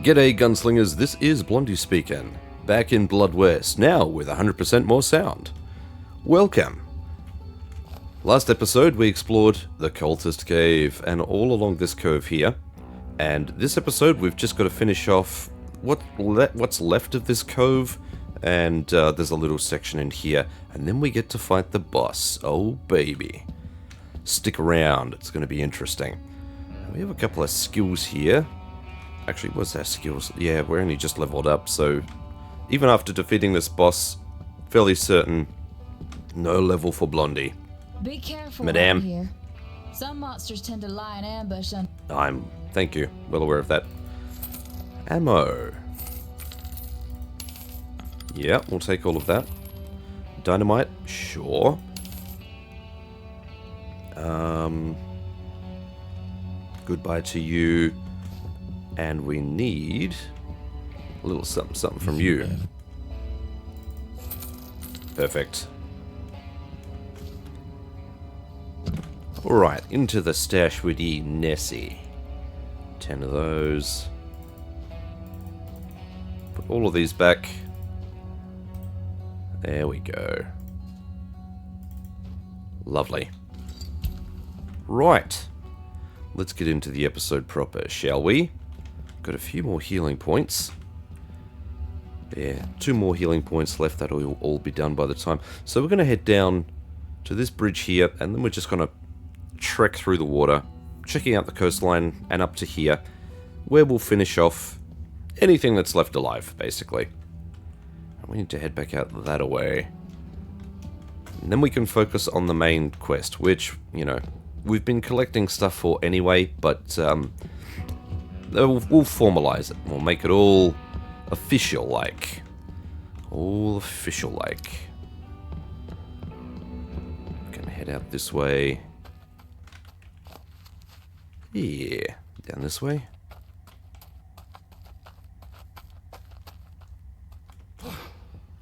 G'day gunslingers, this is Blondie speaking, back in Blood West, now with 100% more sound. Welcome! Last episode we explored the Cultist Cave, and all along this cove here, and this episode we've just got to finish off what's left of this cove, and there's a little section in here, and then we get to fight the boss. Oh baby. Stick around, it's going to be interesting. We have a couple of skills here. Actually, what's our skills? Yeah, we're only just leveled up, so even after defeating this boss, fairly certain no level for Blondie. Be careful, Madame. Here. Some monsters tend to lie in ambush on. Thank you, well aware of that. Ammo. Yeah, we'll take all of that. Dynamite, sure. Goodbye to you. And we need a little something from you. Perfect. Alright, into the stash with ye, Nessie. 10 of those. Put all of these back. There we go. Lovely. Right. Let's get into the episode proper, shall we? Got a few more healing points. Yeah, 2 more healing points left. That'll all be done by the time. So we're going to head down to this bridge here, and then we're just going to trek through the water, checking out the coastline, and up to here, where we'll finish off anything that's left alive, basically. And we need to head back out that way. And then we can focus on the main quest, which, you know, we've been collecting stuff for anyway, but we'll formalize it. We'll make it all official-like. All official-like. Gonna head out this way. Yeah, down this way.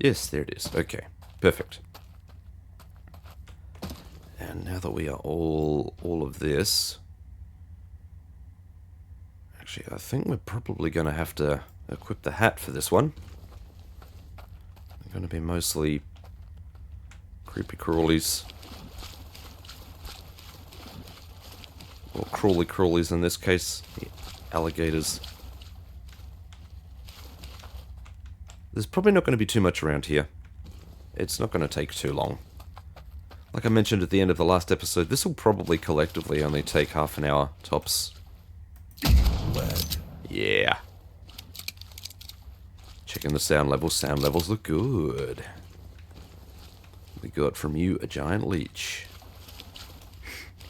Yes, there it is. Okay, perfect. And now that we are all of this, actually, I think we're probably going to have to equip the hat for this one. They're going to be mostly creepy crawlies. Or crawly crawlies in this case. The alligators. There's probably not going to be too much around here. It's not going to take too long. Like I mentioned at the end of the last episode, this will probably collectively only take half an hour, tops. Yeah. Checking the sound levels. Sound levels look good. We got from you a giant leech.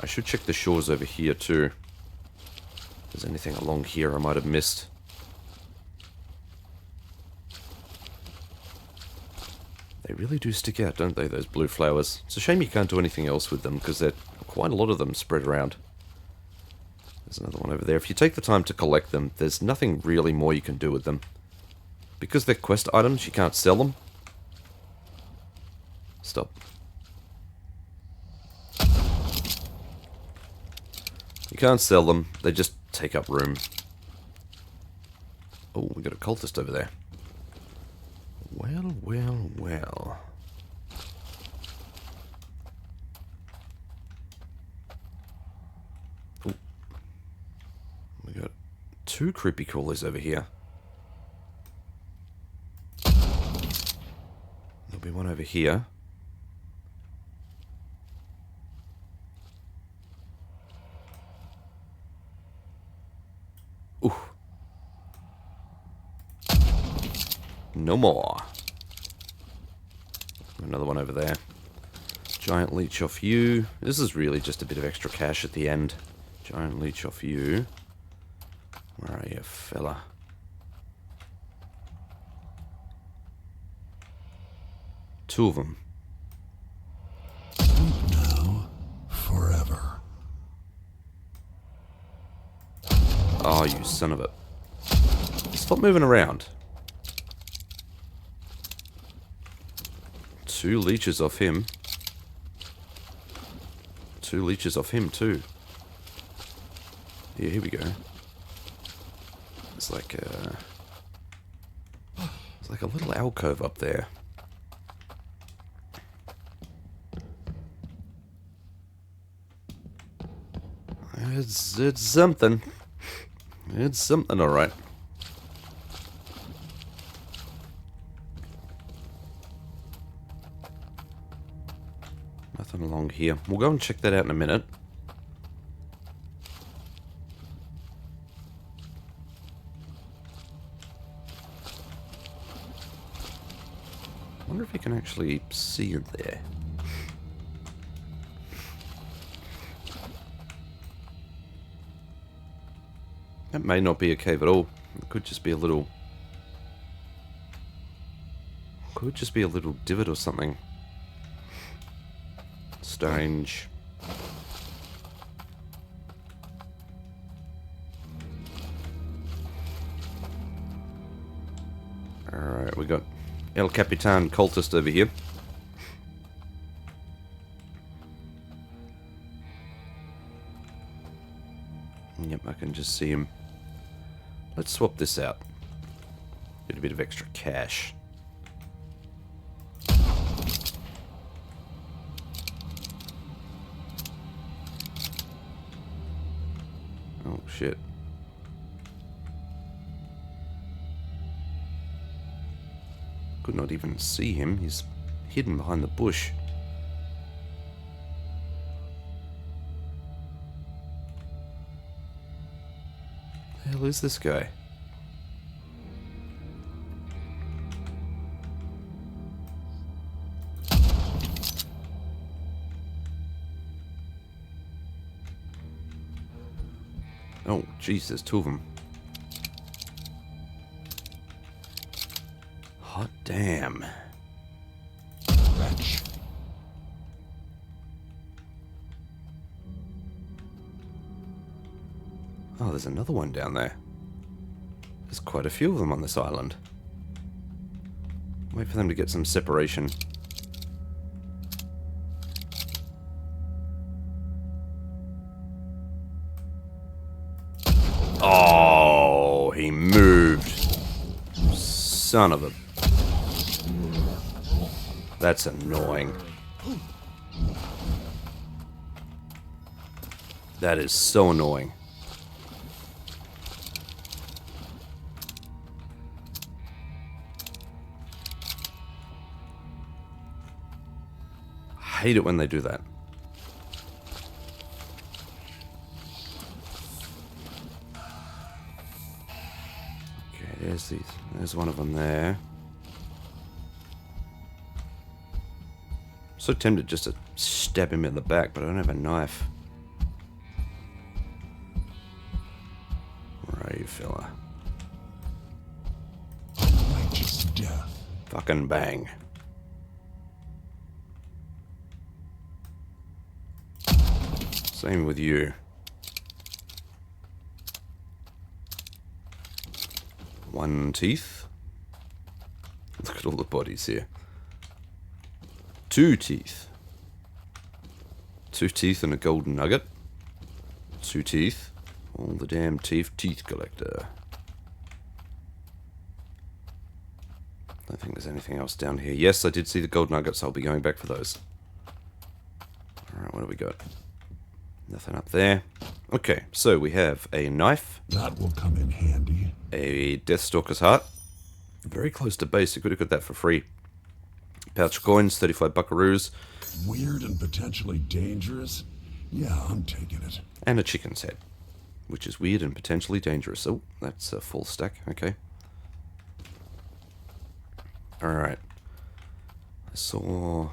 I should check the shores over here too. If there's anything along here I might have missed. They really do stick out, don't they, those blue flowers? It's a shame you can't do anything else with them, because there are quite a lot of them spread around. There's another one over there. If you take the time to collect them, there's nothing really more you can do with them. Because they're quest items, you can't sell them. Stop. You can't sell them, they just take up room. Oh, we got a cultist over there. Well, well, well. Ooh. We got 2 creepy crawlies over here. There'll be one over here. Ooh. No more. Another one over there. Giant leech off you. This is really just a bit of extra cash at the end. Giant leech off you. Where are you, fella? Two of them. Now, forever. Oh, you son of a... Stop moving around. 2 leeches off him. 2 leeches off him too. Yeah, here we go. It's like a little alcove up there. It's something. It's something, all right. Nothing along here. We'll go and check that out in a minute. I wonder if you can actually see it there. That may not be a cave at all. It could just be a little... Could just be a little divot or something. Strange. Alright, we got El Capitan cultist over here. Yep, I can just see him. Let's swap this out. Get a bit of extra cash. Oh, shit. Could not even see him. He's hidden behind the bush. The hell is this guy? Oh, jeez, there's two of them. Hot damn. Wretch. Oh, there's another one down there. There's quite a few of them on this island. Wait for them to get some separation. Oh, he moved. Son of a... That's annoying. That is so annoying. I hate it when they do that. There's one of them there. So tempted just to stab him in the back, but I don't have a knife. Where are you, fella? Righteous death. Fucking bang. Same with you. One teeth. Look at all the bodies here. Two teeth. Two teeth and a golden nugget. Two teeth. All the damn teeth collector. Don't think there's anything else down here. Yes, I did see the gold nuggets. I'll be going back for those. Alright, what do we got? Nothing up there. Okay, so we have a knife. That will come in handy. A Deathstalker's heart. Very close to base. You could have got that for free. Pouch coins, 35 buckaroos. Weird and potentially dangerous? Yeah, I'm taking it. And a chicken's head. Which is weird and potentially dangerous. Oh, that's a full stack. Okay. Alright. I saw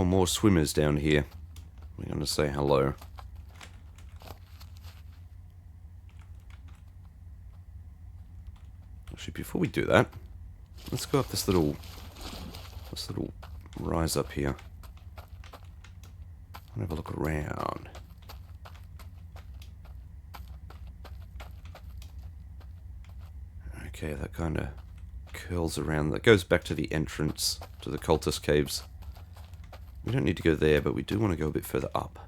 more swimmers down here. We're going to say hello. Actually, before we do that, let's go up this little rise up here. I'll have a look around. Okay, that kind of curls around. That goes back to the entrance to the cultist caves. We don't need to go there, but we do want to go a bit further up.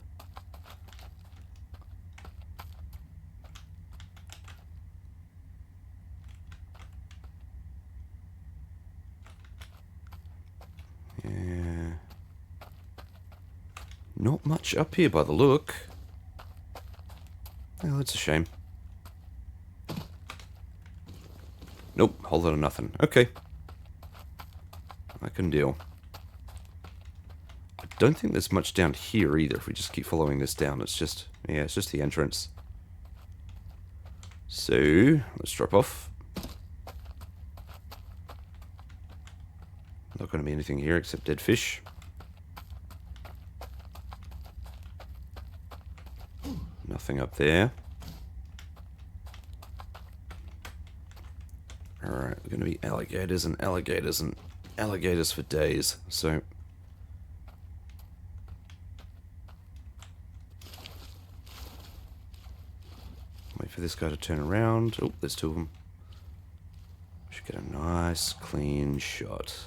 Not much up here by the look. Well, that's a shame. Nope, whole lot of nothing. Okay. I can deal. I don't think there's much down here either if we just keep following this down. It's just, yeah, it's just the entrance. So, let's drop off. Not going to be anything here except dead fish. Nothing up there. Alright, we're going to be alligators and alligators and alligators for days. So, wait for this guy to turn around. Oh, there's two of them. Should get a nice clean shot.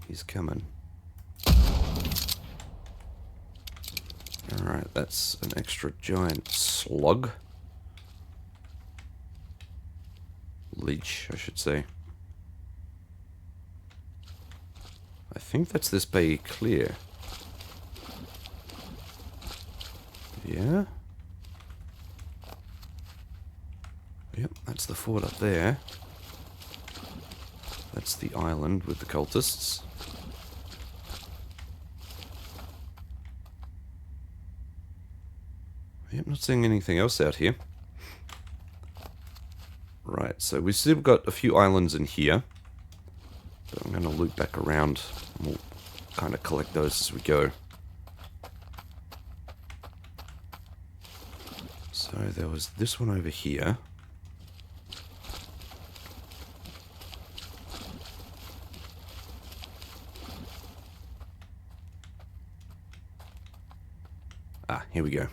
He's coming. Alright, that's an extra giant slug. Leech, I should say. I think that's this bay clear. Yeah? Yep, that's the fort up there. That's the island with the cultists. Yep, not seeing anything else out here. Right, so we've still got a few islands in here. But I'm going to loop back around and we'll kind of collect those as we go. So there was this one over here. Ah, here we go.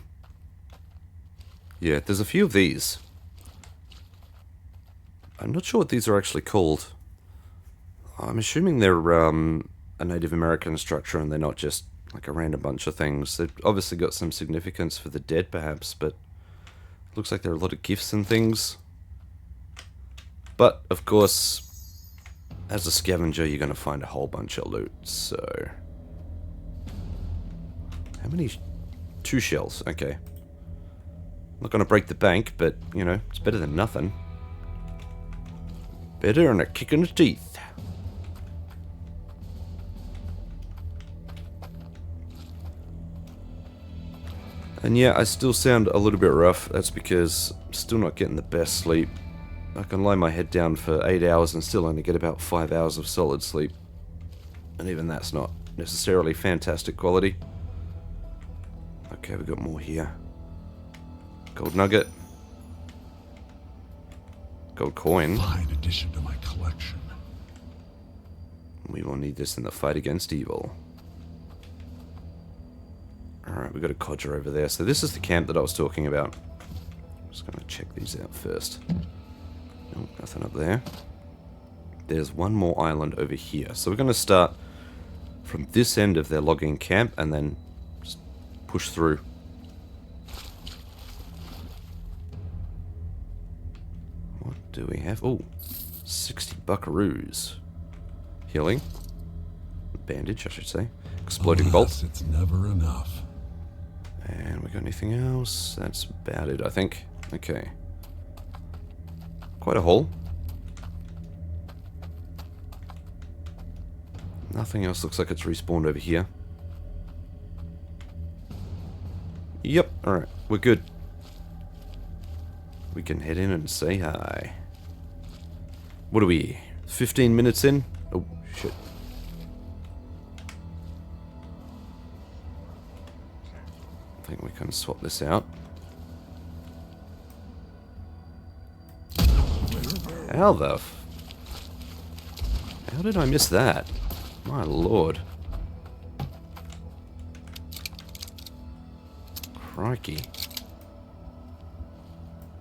Yeah, there's a few of these. I'm not sure what these are actually called. I'm assuming they're a Native American structure and they're not just like a random bunch of things. They've obviously got some significance for the dead perhaps, but it looks like there are a lot of gifts and things. But, of course, as a scavenger you're going to find a whole bunch of loot, so... How many... 2 shells, okay. Not going to break the bank, but, you know, it's better than nothing. Better than a kick in the teeth. And yeah, I still sound a little bit rough. That's because I'm still not getting the best sleep. I can lie my head down for 8 hours and still only get about 5 hours of solid sleep. And even that's not necessarily fantastic quality. Okay, we've got more here. Gold nugget. Gold coin. Fine addition to my collection. We will need this in the fight against evil. Alright, we've got a codger over there. So this is the camp that I was talking about. I'm just going to check these out first. Nope, nothing up there. There's one more island over here. So we're going to start from this end of their logging camp and then just push through. What do we have? Oh, 60 buckaroos. Healing. Bandage, I should say. Exploding bolt. It's never enough. And we got anything else? That's about it, I think. Okay. Quite a hole. Nothing else looks like it's respawned over here. Yep, alright, we're good. We can head in and say hi. What are we? 15 minutes in? Oh, shit. I think we can swap this out. How the f... How did I miss that? My lord. Crikey.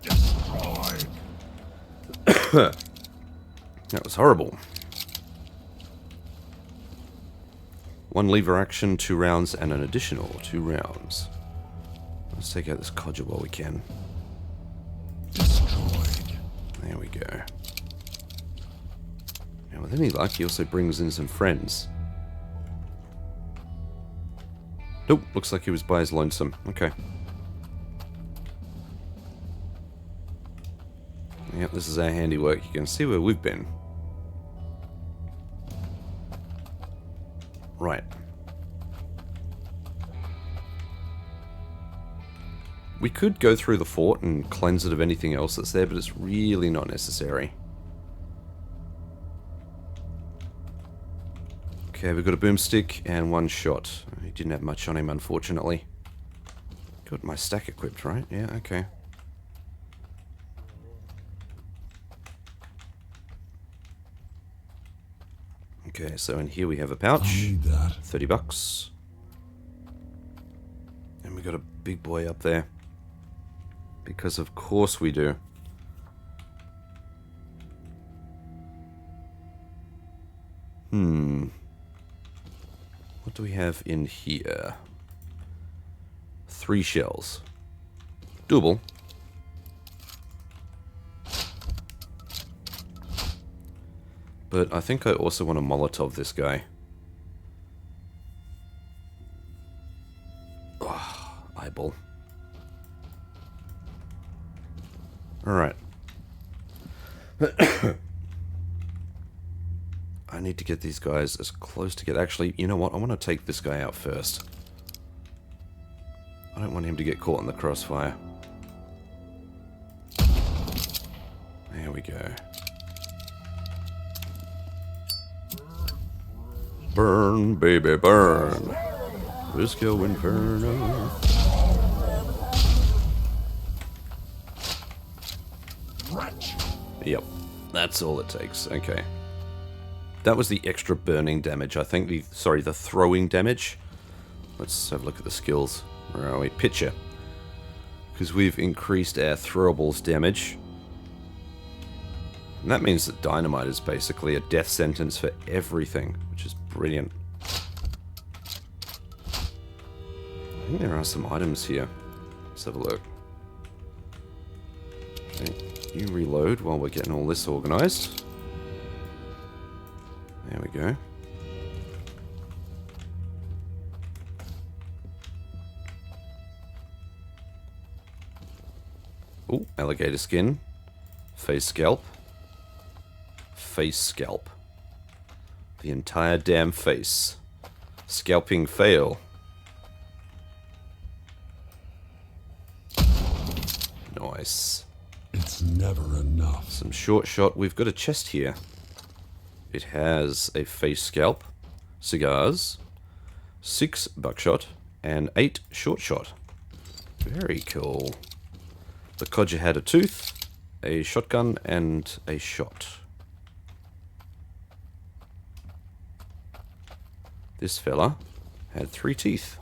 Destroyed. That was horrible. 1 lever action, 2 rounds, and an additional 2 rounds. Let's take out this codger while we can. Destroyed. There we go. And with any luck, he also brings in some friends. Nope, looks like he was by his lonesome. Okay. Yep, this is our handiwork. You can see where we've been. Right. We could go through the fort and cleanse it of anything else that's there, but it's really not necessary. Okay, we've got a boomstick and one shot. He didn't have much on him, unfortunately. Got my stack equipped, right? Yeah, okay. Okay, so in here we have a pouch. I'll need that. 30 bucks. And we got a big boy up there. Because of course we do. What do we have in here? 3 shells. Doable. But I think I also want to Molotov this guy. Oh, eyeball. Alright. I need to get these guys as close together. Actually, you know what? I want to take this guy out first. I don't want him to get caught in the crossfire. There we go. Burn, baby, burn. Visco Inferno. Yep, that's all it takes. Okay. That was the extra burning damage. I think the throwing damage. Let's have a look at the skills. Where are we? Pitcher. Because we've increased our throwables damage. And that means that dynamite is basically a death sentence for everything, which is brilliant. I think there are some items here. Let's have a look. Okay, you reload while we're getting all this organized. There we go. Oh, alligator skin. Face scalp. Face scalp. The entire damn face. Scalping fail. Nice. It's never enough. Some short shot. We've got a chest here. It has a face scalp, cigars, 6 buckshot, and 8 short shot. Very cool. The codger had a tooth, a shotgun, and a shot. This fella had 3 teeth.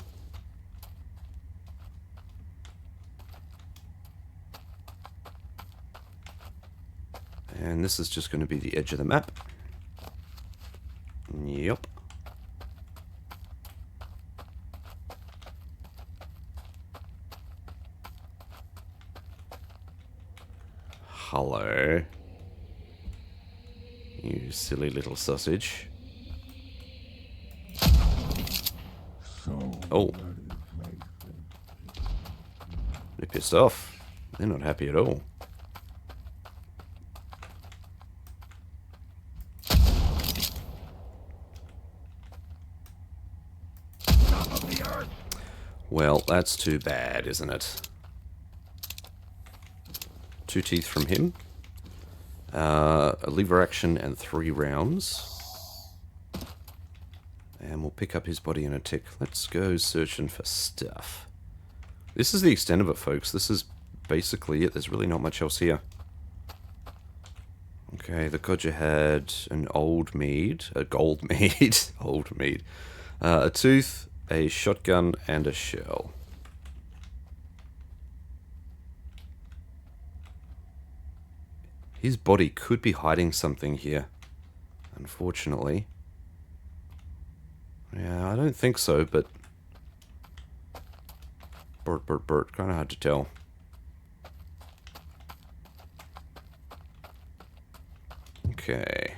And this is just going to be the edge of the map. Yep. Hello. You silly little sausage. Oh. They're pissed off. They're not happy at all. Well, that's too bad, isn't it? 2 teeth from him. A lever action and 3 rounds. And we'll pick up his body in a tick. Let's go searching for stuff. This is the extent of it, folks. This is basically it. There's really not much else here. Okay, the codger had an old mead. A gold mead. Old mead. A tooth. A shotgun and a shell. His body could be hiding something here, unfortunately. Yeah, I don't think so, but... Bert, kind of hard to tell. Okay.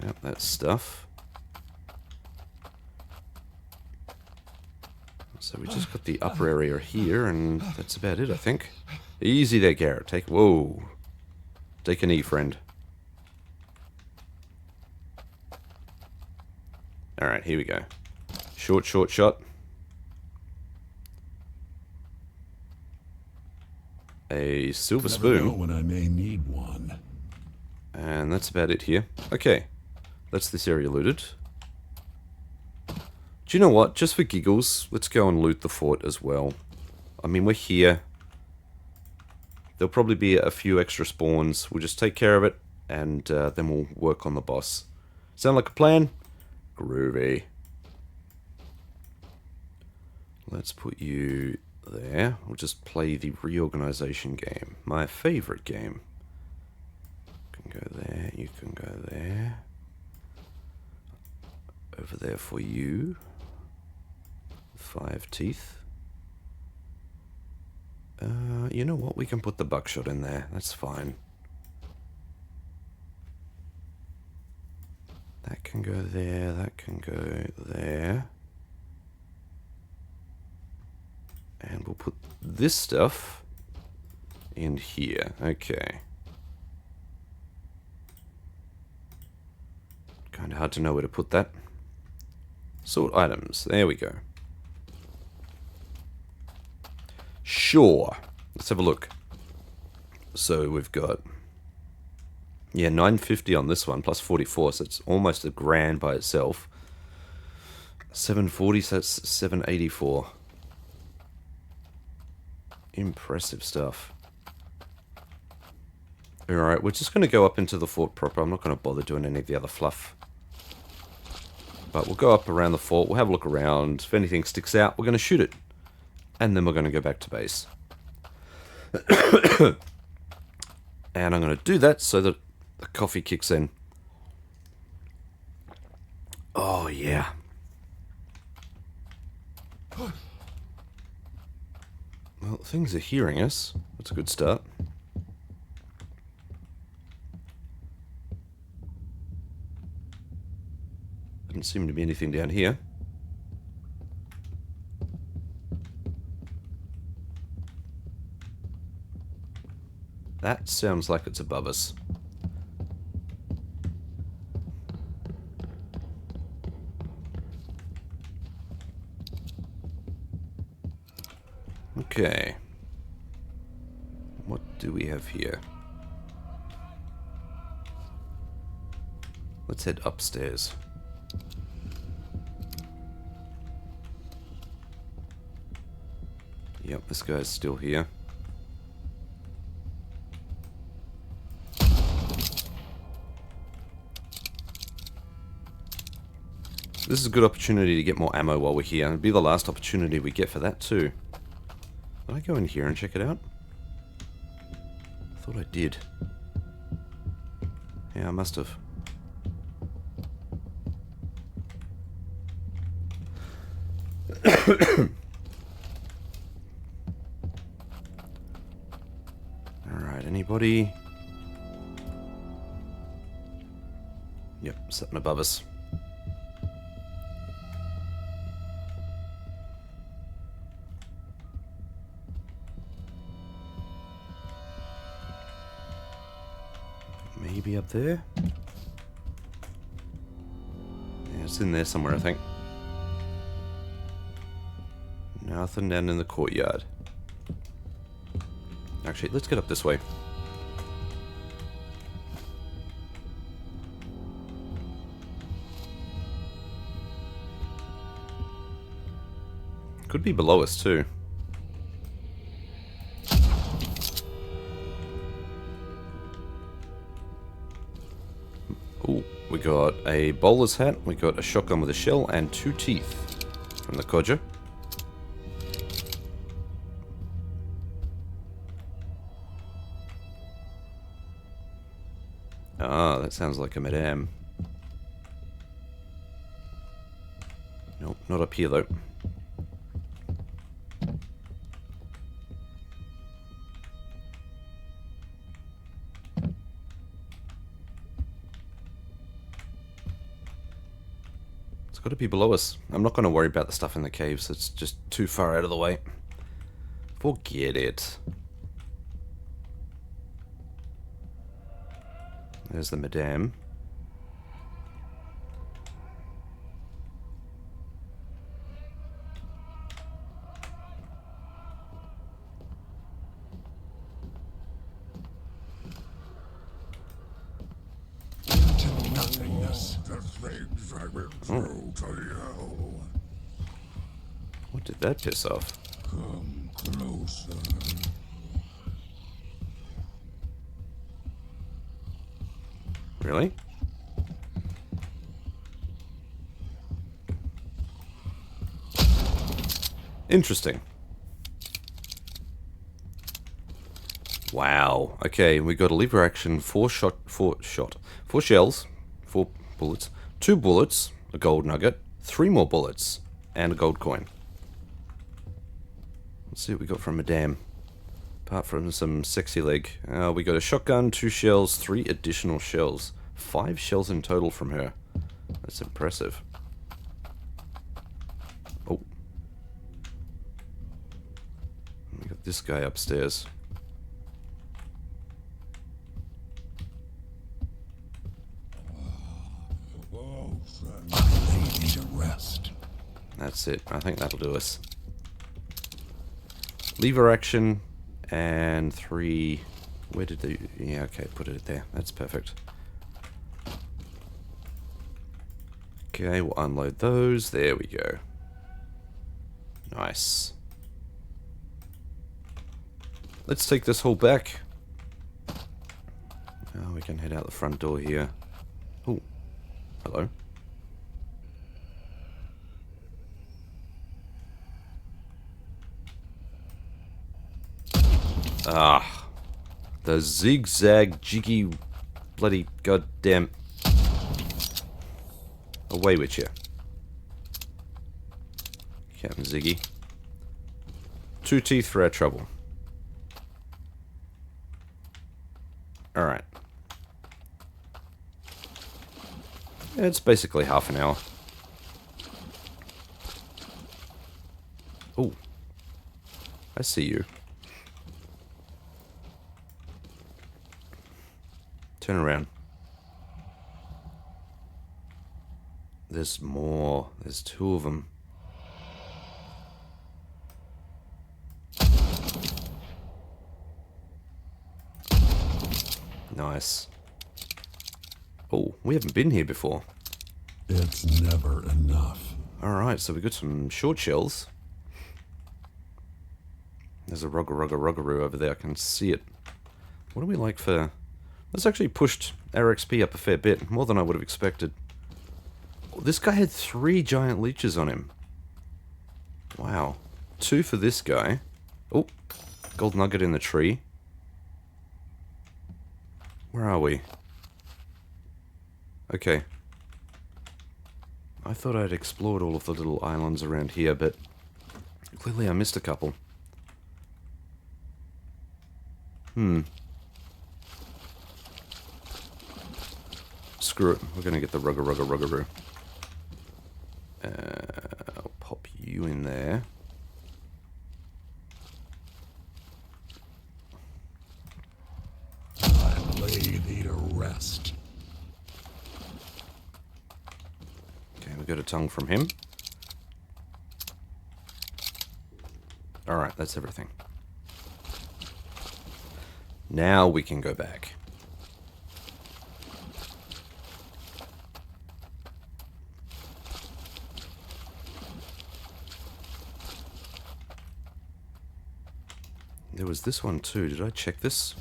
Yep. that stuff. So we just got the upper area here, and that's about it, I think. Easy there, Garrett. Whoa. Take a knee, friend. Alright, here we go. Short shot. A silver Never know spoon. when I may need one. And that's about it here. Okay. That's this area looted. Do you know what? Just for giggles, let's go and loot the fort as well. I mean, we're here. There'll probably be a few extra spawns. We'll just take care of it, and then we'll work on the boss. Sound like a plan? Groovy. Let's put you there. We'll just play the reorganization game. My favorite game. You can go there. You can go there. Over there for you. 5 teeth. You know what? We can put the buckshot in there. That's fine. That can go there. That can go there. And we'll put this stuff in here. Okay. Kind of hard to know where to put that. Sort items. There we go. Sure. Let's have a look. So we've got... yeah, 950 on this one, plus 44, so it's almost $1,000 by itself. 740, so that's 784. Impressive stuff. Alright, we're just going to go up into the fort proper. I'm not going to bother doing any of the other fluff. But we'll go up around the fort, we'll have a look around. If anything sticks out, we're going to shoot it. And then we're going to go back to base. And I'm going to do that so that the coffee kicks in. Oh, yeah. Well, things are hearing us. That's a good start. Doesn't seem to be anything down here. That sounds like it's above us. Okay. What do we have here? Let's head upstairs. Yep, this guy's still here. This is a good opportunity to get more ammo while we're here. It'll be the last opportunity we get for that too. Did I go in here and check it out? I thought I did. Yeah, I must have. Alright, anybody? Yep, sitting above us. Maybe up there? Yeah, it's in there somewhere, I think. Nothing down in the courtyard. Actually, let's get up this way. Could be below us, too. Ooh, we got a bowler's hat, we got a shotgun with a shell, and 2 teeth from the codger. Ah, that sounds like a madame. Nope, not up here though. got to be below us. I'm not going to worry about the stuff in the caves. It's just too far out of the way. Forget it. There's the madame. Nothingness. The things I will throw to you. What did that piss off? Come closer. Really? Interesting. Wow. Okay, we got a lever action, 4 shells, 4 bullets, 2 bullets, a gold nugget, 3 more bullets, and a gold coin. Let's see what we got from Madame. Apart from some sexy leg. We got a shotgun, 2 shells, 3 additional shells. 5 shells in total from her. That's impressive. Oh. We got this guy upstairs. I lay thee to rest. That's it. I think that'll do us. Lever action and 3. Where did the... Yeah, okay, put it there. That's perfect. Okay, we'll unload those. There we go. Nice. Let's take this hall back. Oh, we can head out the front door here. Oh, hello. Ah, the zigzag jiggy bloody goddamn. Away with you, Captain Ziggy. 2 teeth for our trouble. Alright. It's basically half an hour. Oh, I see you. Turn around. There's more. There's 2 of them. Nice. Oh, we haven't been here before. It's never enough. Alright, so we got some short shells. There's a ruggaroo over there. I can see it. What do we like for... That's actually pushed our XP up a fair bit. More than I would have expected. Oh, this guy had 3 giant leeches on him. Wow. 2 for this guy. Oh, gold nugget in the tree. Where are we? Okay. I thought I'd explored all of the little islands around here, but clearly I missed a couple. Screw it. We're going to get the ruggaroo. I'll pop you in there. I lay thee to rest. Okay, we got a tongue from him. Alright, that's everything. Now we can go back. There was this one too. Did I check this?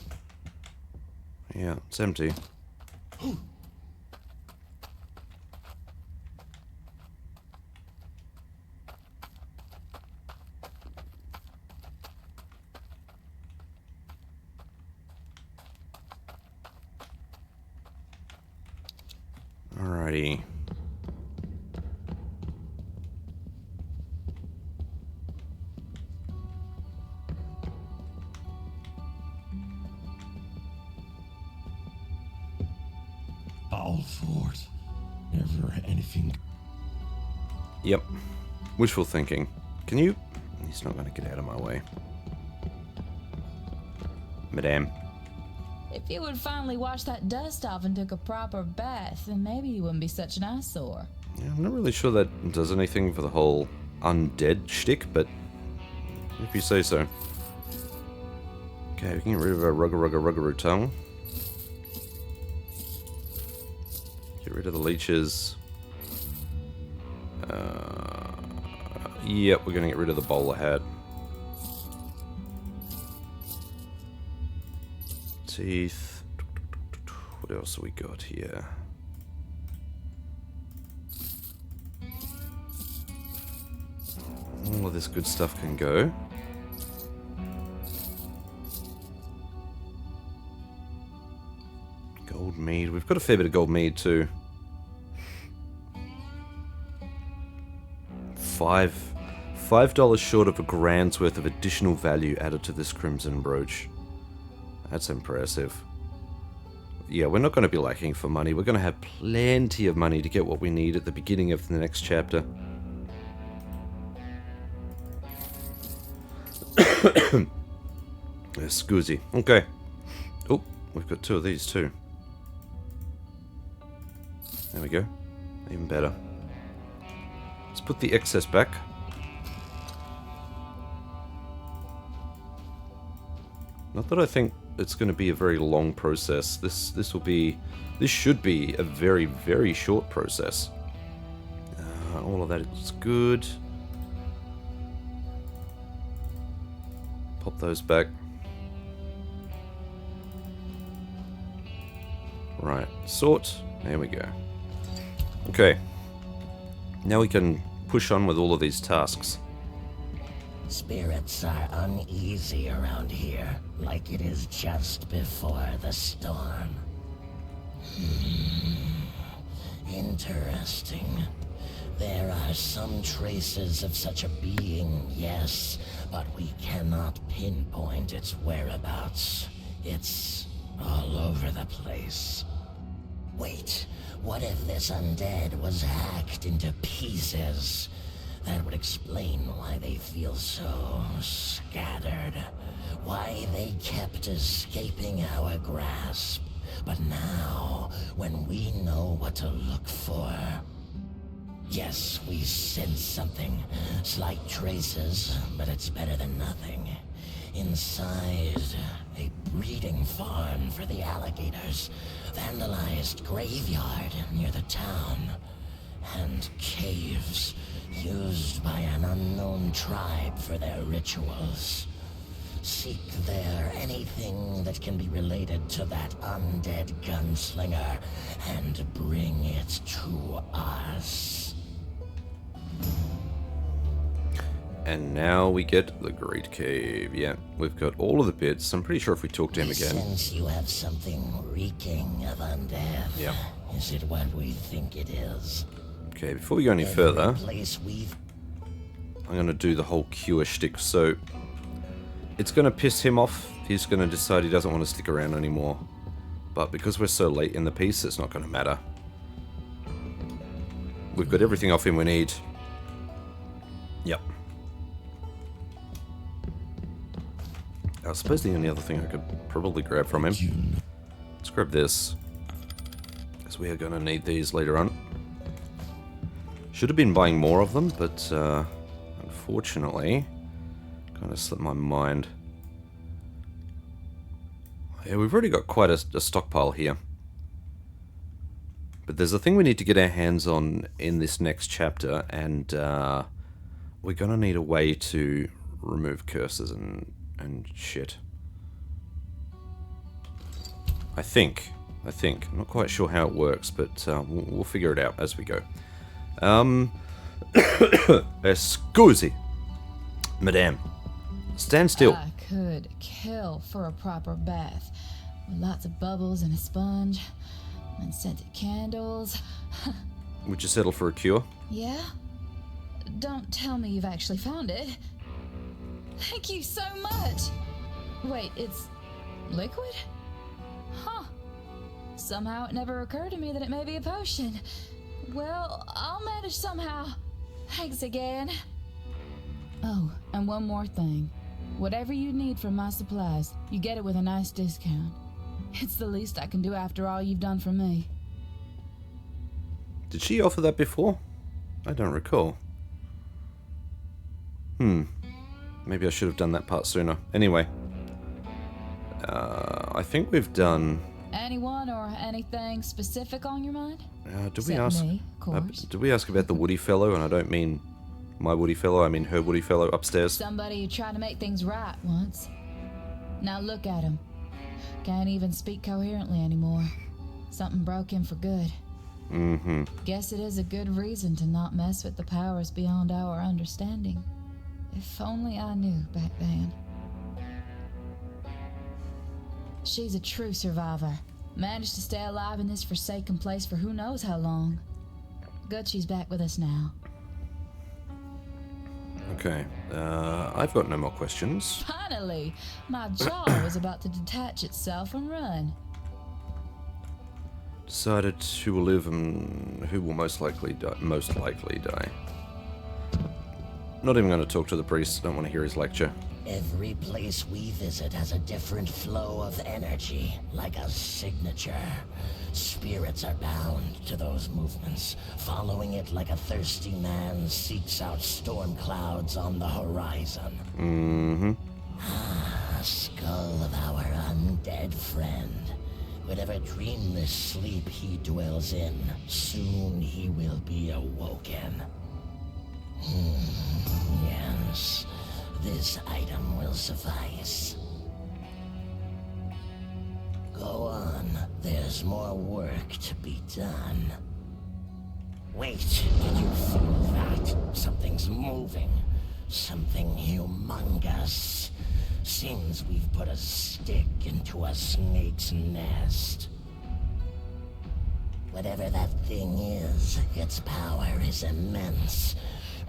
Yeah, it's empty. Alrighty. All forth. Never anything. Yep. Wishful thinking. Can you... He's not going to get out of my way. Madame. If you would finally wash that dust off and took a proper bath, then maybe you wouldn't be such an eyesore. Yeah, I'm not really sure that does anything for the whole undead shtick, but if you say so. Okay, we can get rid of our ruggaroo tongue. Get rid of the leeches. Yep, we're going to get rid of the bowler hat. Teeth. What else have we got here? All of this good stuff can go. Gold mead. We've got a fair bit of gold mead too. $5 short of a grand's worth of additional value added to this crimson brooch. That's impressive. Yeah, we're not going to be lacking for money. We're going to have plenty of money to get what we need at the beginning of the next chapter. Scusi. Okay. Oh, we've got 2 of these too. There we go. Even better. Let's put the excess back. Not that I think it's going to be a very long process. This should be a very, very short process. All of that is good. Pop those back. Right, sort. There we go. Okay. Now we can push on with all of these tasks. Spirits are uneasy around here, like it is just before the storm. Interesting. There are some traces of such a being, yes, but we cannot pinpoint its whereabouts. It's all over the place. Wait, what if this undead was hacked into pieces? That would explain why they feel so scattered. Why they kept escaping our grasp. But now, when we know what to look for... Yes, we sense something. Slight traces, but it's better than nothing. Inside, a breeding farm for the alligators. Vandalized graveyard near the town. And caves used by an unknown tribe for their rituals. Seek there anything that can be related to that undead gunslinger and bring it to us. And now we get the Great Cave. Yeah, we've got all of the bits. I'm pretty sure if we talk to him again... Since you have something reeking of undead, yeah. Is it what we think it is? Okay, before we go any further, I'm going to do the whole cure shtick. So, it's going to piss him off. He's going to decide he doesn't want to stick around anymore. But because we're so late in the piece, it's not going to matter. We've got everything off him we need. Yep. I suppose the only other thing I could probably grab from him. Let's grab this. Because we are going to need these later on. Should have been buying more of them, but unfortunately, kind of slipped my mind. Yeah, we've already got quite a stockpile here. But there's a thing we need to get our hands on in this next chapter, and we're going to need a way to remove curses and shit. I think. I'm not quite sure how it works, but we'll figure it out as we go. Scusi. Madame. Stand still. I could kill for a proper bath. With lots of bubbles and a sponge. And scented candles. Would you settle for a cure? Yeah? Don't tell me you've actually found it. Thank you so much. Wait, it's liquid? Huh. Somehow it never occurred to me that it may be a potion. Well, I'll manage somehow. Thanks again. Oh, and one more thing. Whatever you need from my supplies, you get it with a nice discount. It's the least I can do after all you've done for me. Did she offer that before? I don't recall. Maybe I should have done that part sooner. Anyway. I think we've done... Anyone or anything specific on your mind? Did we Except ask... me, of course. did we ask about the Woody fellow? And I don't mean my Woody fellow, I mean her Woody fellow upstairs. Somebody who tried to make things right once. Now look at him. Can't even speak coherently anymore. Something broke him for good. Guess it is a good reason to not mess with the powers beyond our understanding. If only I knew back then. She's a true survivor. Managed to stay alive in this forsaken place for who knows how long. Good she's back with us now. Okay, I've got no more questions. Finally! My jaw was about to detach itself and run. Decided who will live and who will most likely die. Not even going to talk to the priest. Don't want to hear his lecture. Every place we visit has a different flow of energy, like a signature. Spirits are bound to those movements, following it like a thirsty man seeks out storm clouds on the horizon. Skull of our undead friend. Whatever dreamless sleep he dwells in, soon he will be awoken. Yes, this item will suffice. Go on, there's more work to be done. Wait, did you feel that? Something's moving. Something humongous. Seems we've put a stick into a snake's nest. Whatever that thing is, its power is immense.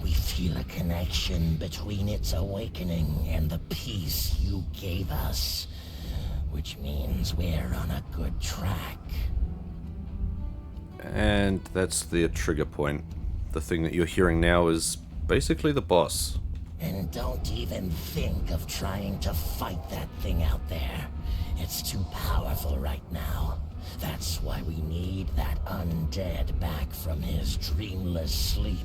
We feel a connection between its awakening and the peace you gave us. Which means we're on a good track. And that's the trigger point. The thing that you're hearing now is basically the boss. And don't even think of trying to fight that thing out there. It's too powerful right now. That's why we need that undead back from his dreamless sleep.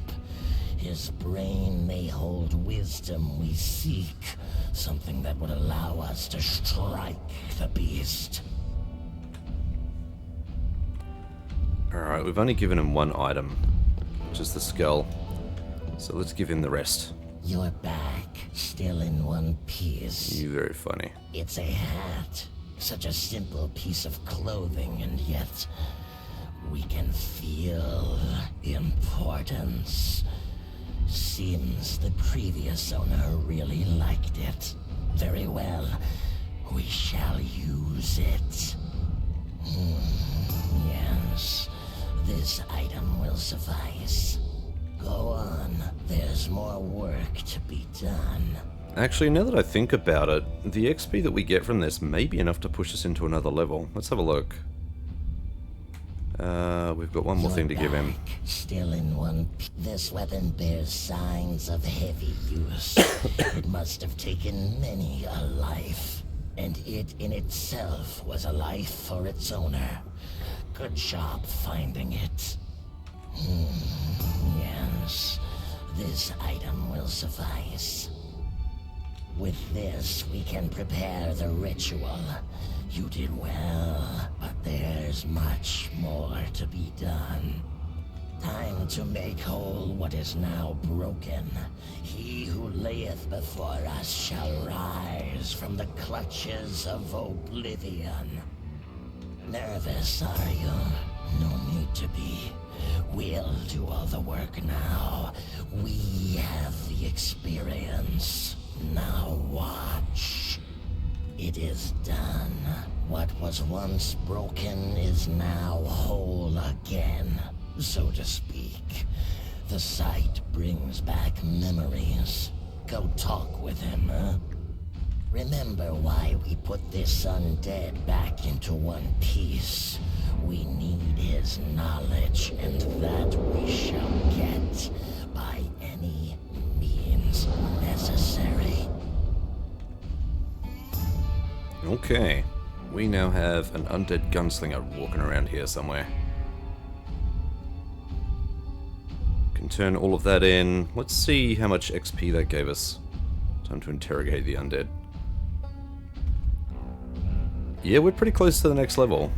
His brain may hold wisdom we seek, something that would allow us to strike the beast. Alright, we've only given him one item, which is the skull. So let's give him the rest. You're back, still in one piece. You're very funny. It's a hat. Such a simple piece of clothing, and yet we can feel importance. Seems the previous owner really liked it. Very well. We shall use it. Yes. This item will suffice. Go on. There's more work to be done. Actually, now that I think about it, the XP that we get from this may be enough to push us into another level. Let's have a look. We've got one more thing to give him. Still in one. This weapon bears signs of heavy use. It must have taken many a life. And it in itself was a life for its owner. Good job finding it. Yes. This item will suffice. With this, we can prepare the ritual. You did well, but there's much more to be done. Time to make whole what is now broken. He who layeth before us shall rise from the clutches of oblivion. Nervous, are you? No need to be. We'll do all the work now. We have the experience. Now watch. It is done. What was once broken is now whole again, so to speak. The sight brings back memories. Go talk with him, huh? Remember why we put this undead back into one piece. We need his knowledge, and that we shall get by any Okay. We now have an undead gunslinger walking around here somewhere. Can turn all of that in. Let's see how much XP that gave us. Time to interrogate the undead. Yeah, we're pretty close to the next level.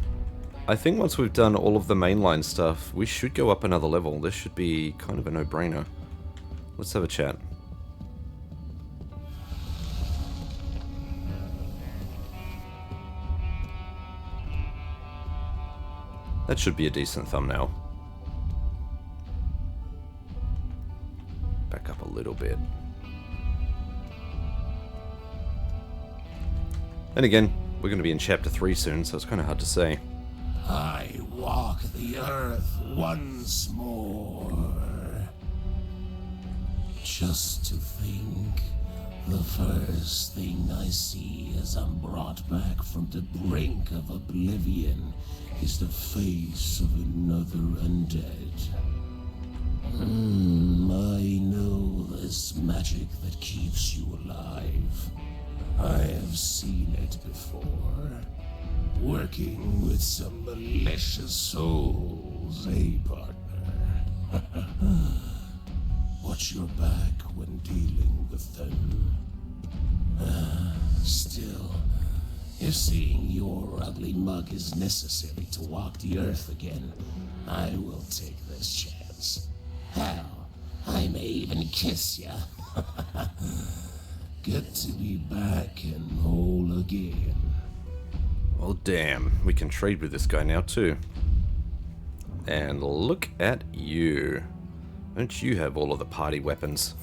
I think once we've done all of the mainline stuff, we should go up another level. This should be kind of a no-brainer. Let's have a chat. That should be a decent thumbnail. Back up a little bit. And again, we're going to be in chapter 3 soon, so it's kind of hard to say. I walk the earth once more. Just to think, the first thing I see as I'm brought back from the brink of oblivion is the face of another undead. I know this magic that keeps you alive. I have seen it before. Working with some malicious souls, eh, partner? Watch your back when dealing with them. Still, if seeing your ugly mug is necessary to walk the earth again, I will take this chance. Hell, I may even kiss ya. Good to be back and whole again. Well, damn. We can trade with this guy now, too. And look at you. Don't you have all of the party weapons?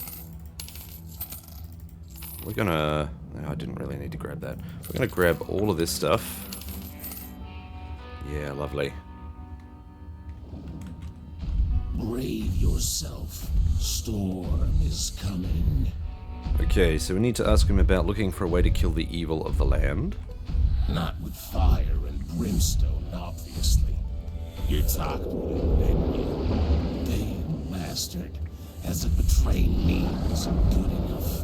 We're gonna... No, I didn't really need to grab that. We're gonna grab all of this stuff. Yeah, lovely. Brave yourself. Storm is coming. Okay, so we need to ask him about looking for a way to kill the evil of the land. Not with fire and brimstone, obviously. You talked with him, didn't you? Damn bastard. As if betraying me wasn't good enough.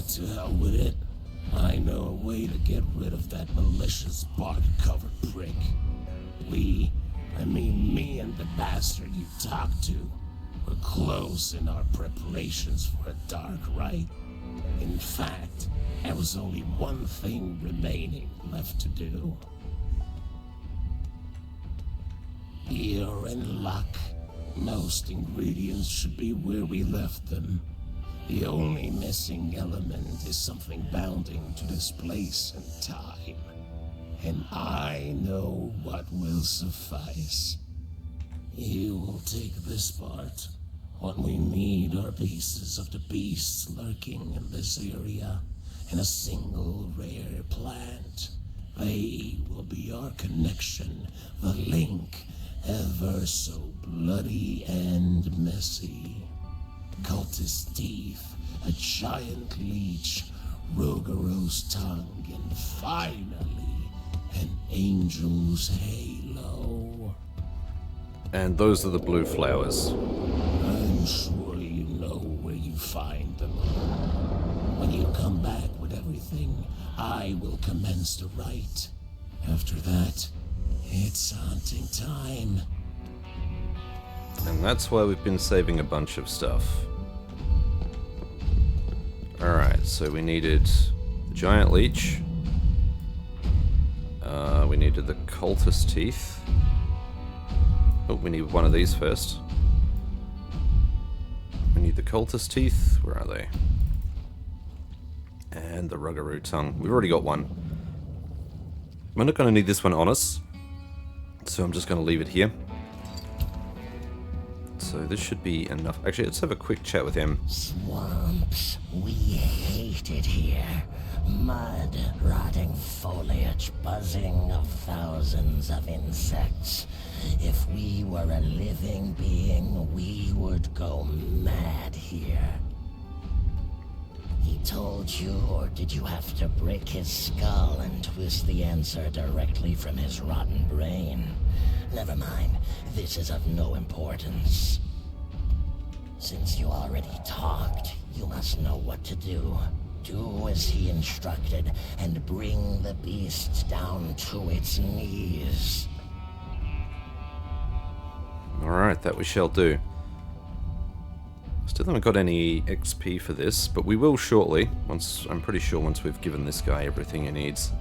To hell with it. I know a way to get rid of that malicious bark-covered prick. Me and the bastard you talked to were close in our preparations for a dark rite. In fact, there was only one thing remaining left to do. You're in luck. Most ingredients should be where we left them. The only missing element is something bounding to this place and time. And I know what will suffice. You will take this part. What we need are pieces of the beasts lurking in this area, and a single rare plant. They will be our connection, the link, ever so bloody and messy. Cultist teeth, a giant leech, Rogaro's tongue, and finally, an angel's halo. And those are the blue flowers. I'm sure you know where you find them. When you come back with everything, I will commence the rite. After that, it's hunting time. And that's why we've been saving a bunch of stuff. Alright, so we needed the giant leech. We needed the cultist teeth. Oh, we need one of these first. We need the cultist teeth. Where are they? And the Ruggaroo tongue. We've already got one. We're not going to need this one on us, so I'm just going to leave it here. So this should be enough. Actually, let's have a quick chat with him. Swamps, we hate it here. Mud, rotting foliage, buzzing of thousands of insects. If we were a living being, we would go mad here. He told you, or did you have to break his skull and twist the answer directly from his rotten brain? Never mind, this is of no importance. Since you already talked, you must know what to do. Do as he instructed and bring the beast down to its knees. Alright, that we shall do. Still haven't got any XP for this, but we will shortly. I'm pretty sure once we've given this guy everything he needs.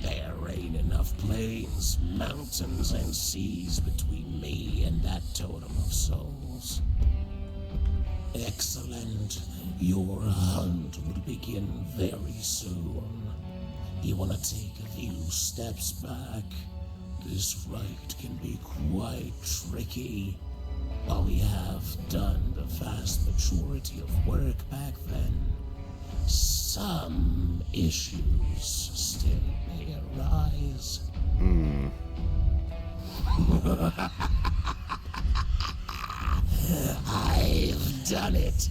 There ain't enough plains, mountains, and seas between me and that totem of souls. Excellent. Your hunt will begin very soon. You want to take a few steps back? This rite can be quite tricky. While we have done the vast majority of work back then, some issues still may arise. I've done it.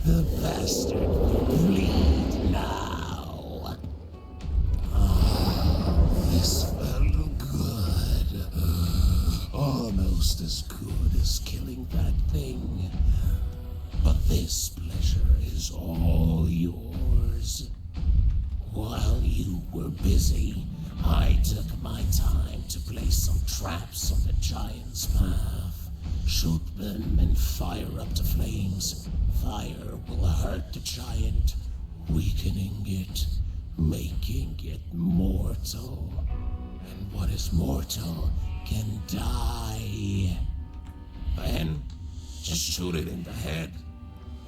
The bastard will bleed now. This felt good. Almost as good as killing that thing. But this pleasure is all yours. While you were busy, I took my time to place some traps on the giant's path. Shoot them and fire up the flames. Fire will hurt the giant, weakening it, making it mortal. And what is mortal can die. Then, just shoot it in the head,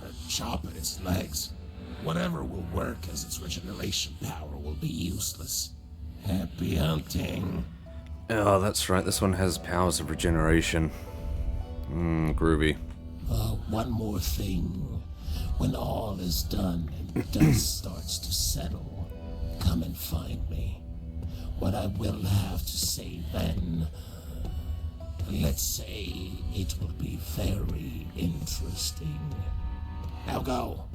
or chop at its legs. Whatever will work, as its regeneration power will be useless. Happy hunting. Oh, that's right, this one has powers of regeneration. Groovy. One more thing. When all is done and dust starts to settle, come and find me. What I will have to say then, let's say it will be very interesting. Now go.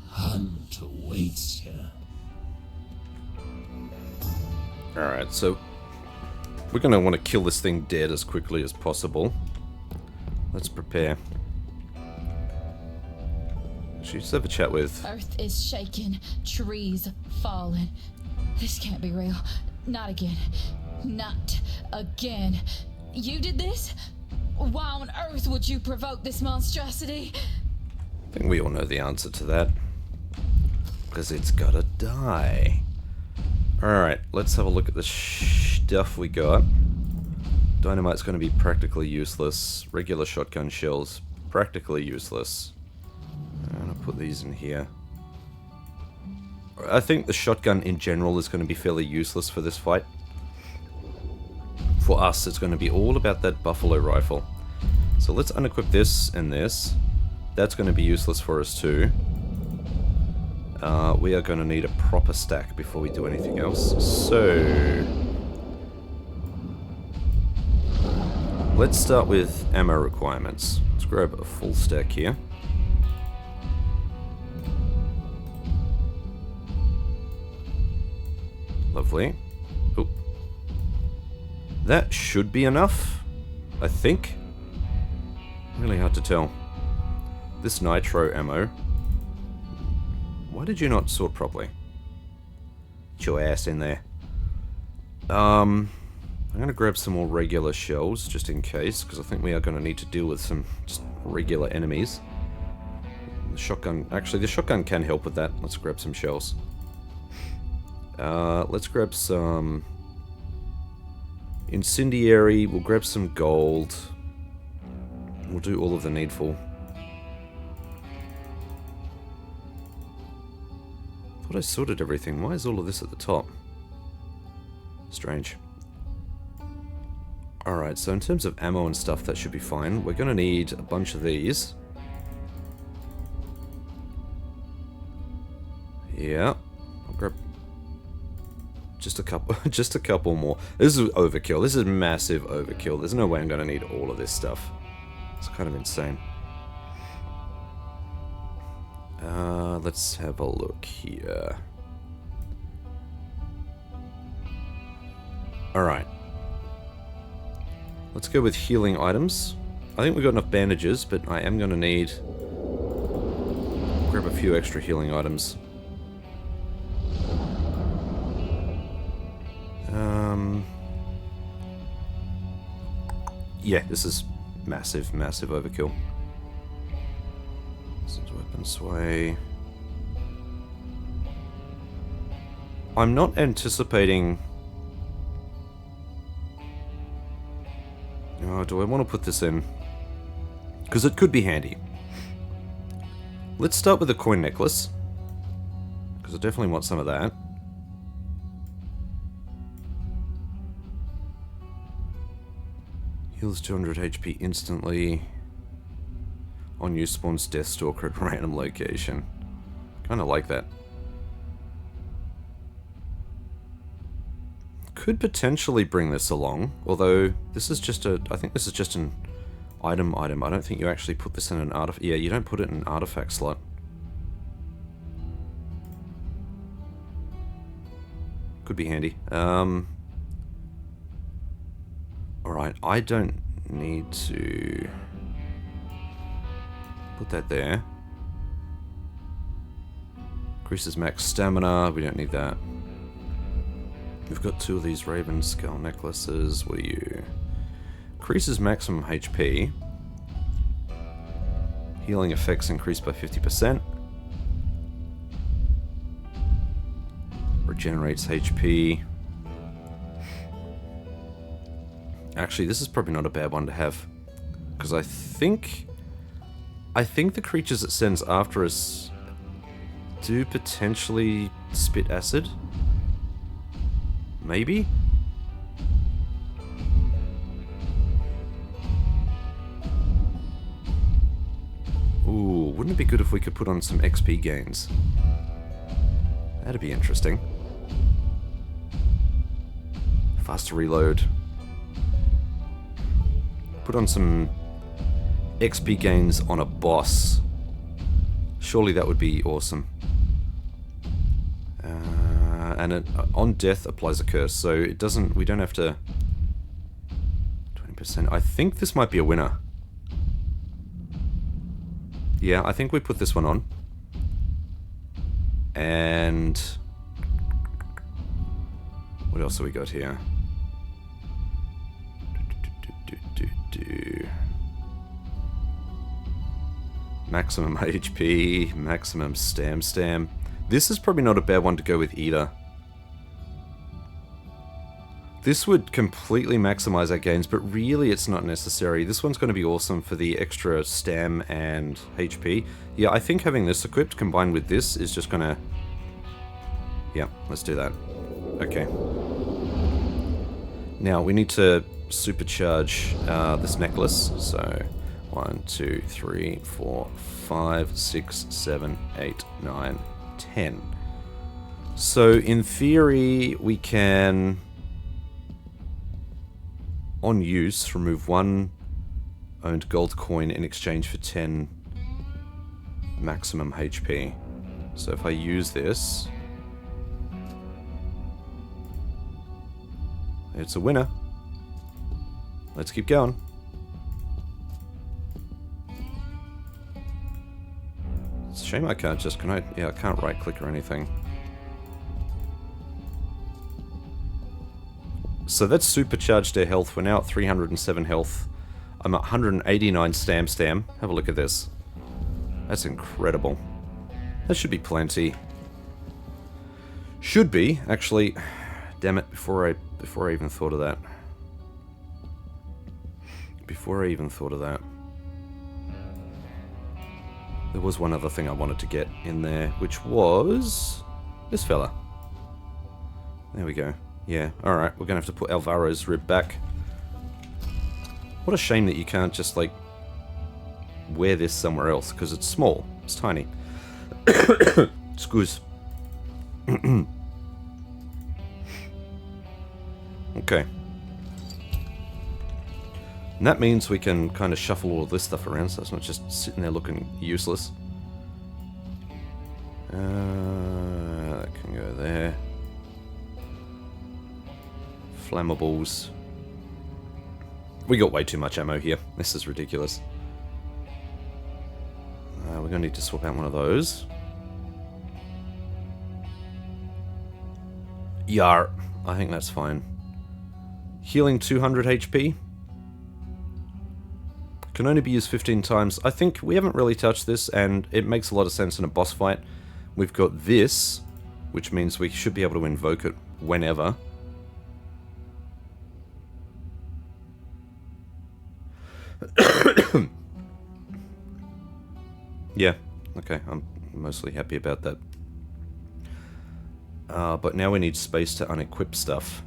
Hunt awaits you. Alright, so we're going to want to kill this thing dead as quickly as possible. Let's prepare. Should just have a chat with... Earth is shaking, trees falling. This can't be real. Not again. Not again. You did this? Why on earth would you provoke this monstrosity? I think we all know the answer to that. Because it's gotta die. Alright, let's have a look at the stuff we got. Dynamite's going to be practically useless. Regular shotgun shells, practically useless. I'm going to put these in here. I think the shotgun in general is going to be fairly useless for this fight. For us, it's going to be all about that buffalo rifle. So let's unequip this and this. That's going to be useless for us too. We are going to need a proper stack before we do anything else. So... let's start with ammo requirements. Let's grab a full stack here. Lovely. Oh. That should be enough, I think. Really hard to tell. This nitro ammo. Why did you not sort properly? Get your ass in there. I'm going to grab some more regular shells, just in case, because I think we are going to need to deal with some just regular enemies. The shotgun... actually, the shotgun can help with that. Let's grab some shells. Let's grab some... incendiary. We'll grab some gold. We'll do all of the needful. Thought I sorted everything. Why is all of this at the top? Strange. Alright, so in terms of ammo and stuff, that should be fine. We're going to need a bunch of these. Yeah. I'll grab just a couple, just a couple more. This is overkill. This is massive overkill. There's no way I'm going to need all of this stuff. It's kind of insane. Let's have a look here. Alright. Let's go with healing items. I think we've got enough bandages, but I am going to need... grab a few extra healing items. Yeah, this is massive, massive overkill. Since weapon sway. I'm not anticipating... Oh, do I want to put this in? Because it could be handy. Let's start with the coin necklace. Because I definitely want some of that. Heals 200 HP instantly. On use spawns Deathstalker at random location. Kinda like that. Could potentially bring this along, although this is just a... I think this is just an item. I don't think you actually put this in an artifact... Yeah, you don't put it in an artifact slot. Could be handy. Alright, I don't need to put that there. Increases max stamina, we don't need that. We've got 2 of these Raven Skull necklaces. What are you? Increases maximum HP. Healing effects increased by 50%. Regenerates HP. Actually, this is probably not a bad one to have. Because I think the creatures it sends after us do potentially spit acid. Maybe? Ooh, wouldn't it be good if we could put on some XP gains? That'd be interesting. Faster reload. Put on some XP gains on a boss. Surely that would be awesome. And it, on death applies a curse, so it doesn't. We don't have to. 20%. I think this might be a winner. Yeah, I think we put this one on. And what else have we got here? Maximum HP, maximum stam. This is probably not a bad one to go with either. This would completely maximize our gains, but really it's not necessary. This one's going to be awesome for the extra stam and HP. Yeah, I think having this equipped combined with this is just going to... Yeah, let's do that. Okay. Now, we need to supercharge this necklace. So, 1, 2, 3, 4, 5, 6, 7, 8, 9, 10. So, in theory, we can... on use, remove 1 owned gold coin in exchange for 10 maximum HP. So if I use this, it's a winner. Let's keep going. It's a shame I can't just, can I? Yeah, I can't right click or anything. So that's supercharged their health. We're now at 307 health. I'm at 189 stam. Have a look at this. That's incredible. That should be plenty. Should be, actually. Damn it, before I even thought of that. There was one other thing I wanted to get in there, which was this fella. There we go. Yeah, alright, we're gonna have to put Alvaro's rib back. What a shame that you can't just, like, wear this somewhere else, because it's small. It's tiny. Excuse. Okay. And that means we can kind of shuffle all of this stuff around, so it's not just sitting there looking useless. That can go there. Flammables. We got way too much ammo here. This is ridiculous. We're going to need to swap out one of those. Yar. I think that's fine. Healing 200 HP. Can only be used 15 times. I think we haven't really touched this, and it makes a lot of sense in a boss fight. We've got this, which means we should be able to invoke it whenever. Yeah, okay, I'm mostly happy about that. But now we need space to unequip stuff.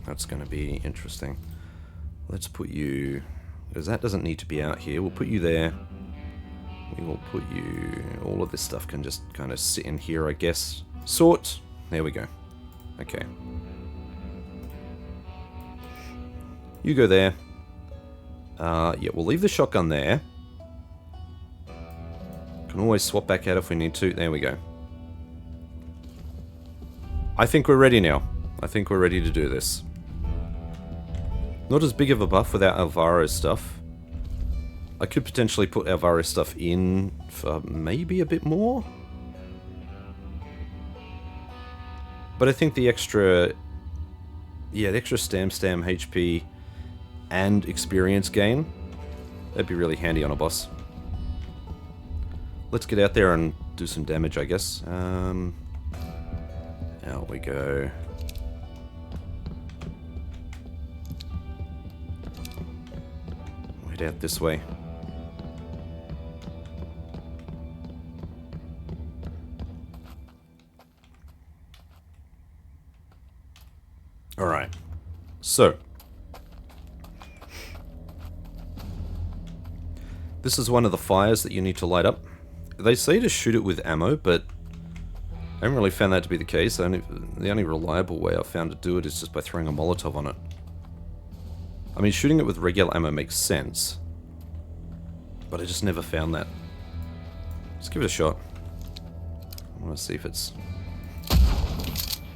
That's going to be interesting. Let's put you... because that doesn't need to be out here. We'll put you there. We will put you... all of this stuff can just kind of sit in here, I guess. Sort. There we go. Okay. You go there. Yeah, we'll leave the shotgun there. Can always swap back out if we need to. There we go. I think we're ready now. I think we're ready to do this. Not as big of a buff without Alvaro's stuff. I could potentially put Alvaro's stuff in for maybe a bit more. But I think the extra... yeah, the extra stam HP and experience gain, that'd be really handy on a boss. Let's get out there and do some damage, I guess. Out we go. Head out this way. Alright. So. This is one of the fires that you need to light up. They say to shoot it with ammo, but I haven't really found that to be the case. The only reliable way I've found to do it is just by throwing a Molotov on it. I mean, shooting it with regular ammo makes sense, but I just never found that. Let's give it a shot. I want to see if it's...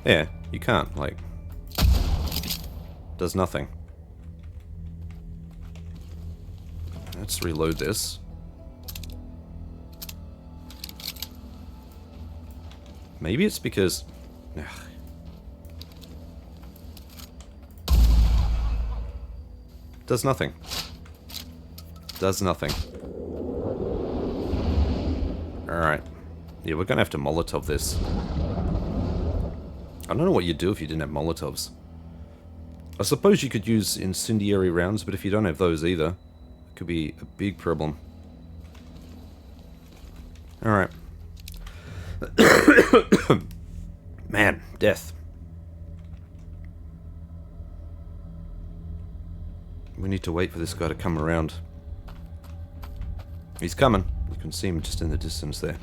yeah, you can't, like... does nothing. Let's reload this. Maybe it's because... ugh. Does nothing. Does nothing. Alright. Yeah, we're gonna have to Molotov this. I don't know what you'd do if you didn't have Molotovs. I suppose you could use incendiary rounds, but if you don't have those either, it could be a big problem. Alright. Man, death. We need to wait for this guy to come around. He's coming. You can see him just in the distance there.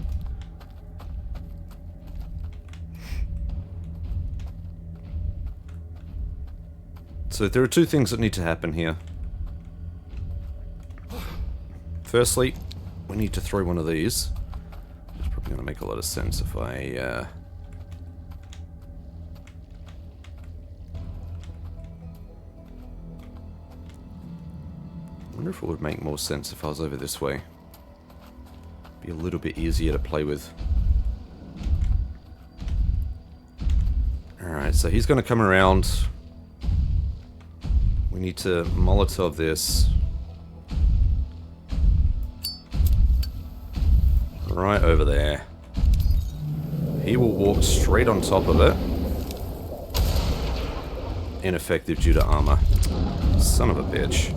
So there are two things that need to happen here. Firstly, we need to throw one of these. It's probably going to make a lot of sense if I... I wonder if it would make more sense if I was over this way. Be a little bit easier to play with. Alright, so he's going to come around. We need to Molotov this. Right over there. He will walk straight on top of it. Ineffective due to armor. Son of a bitch.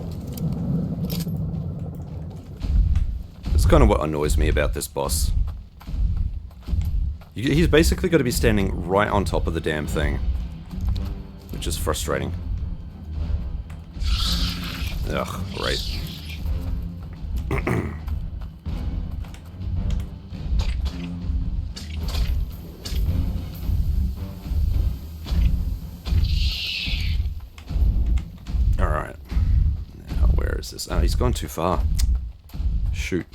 That's kind of what annoys me about this boss. He's basically got to be standing right on top of the damn thing. Which is frustrating. Ugh, great. Alright. Now, where is this? Oh, he's gone too far. Shoot.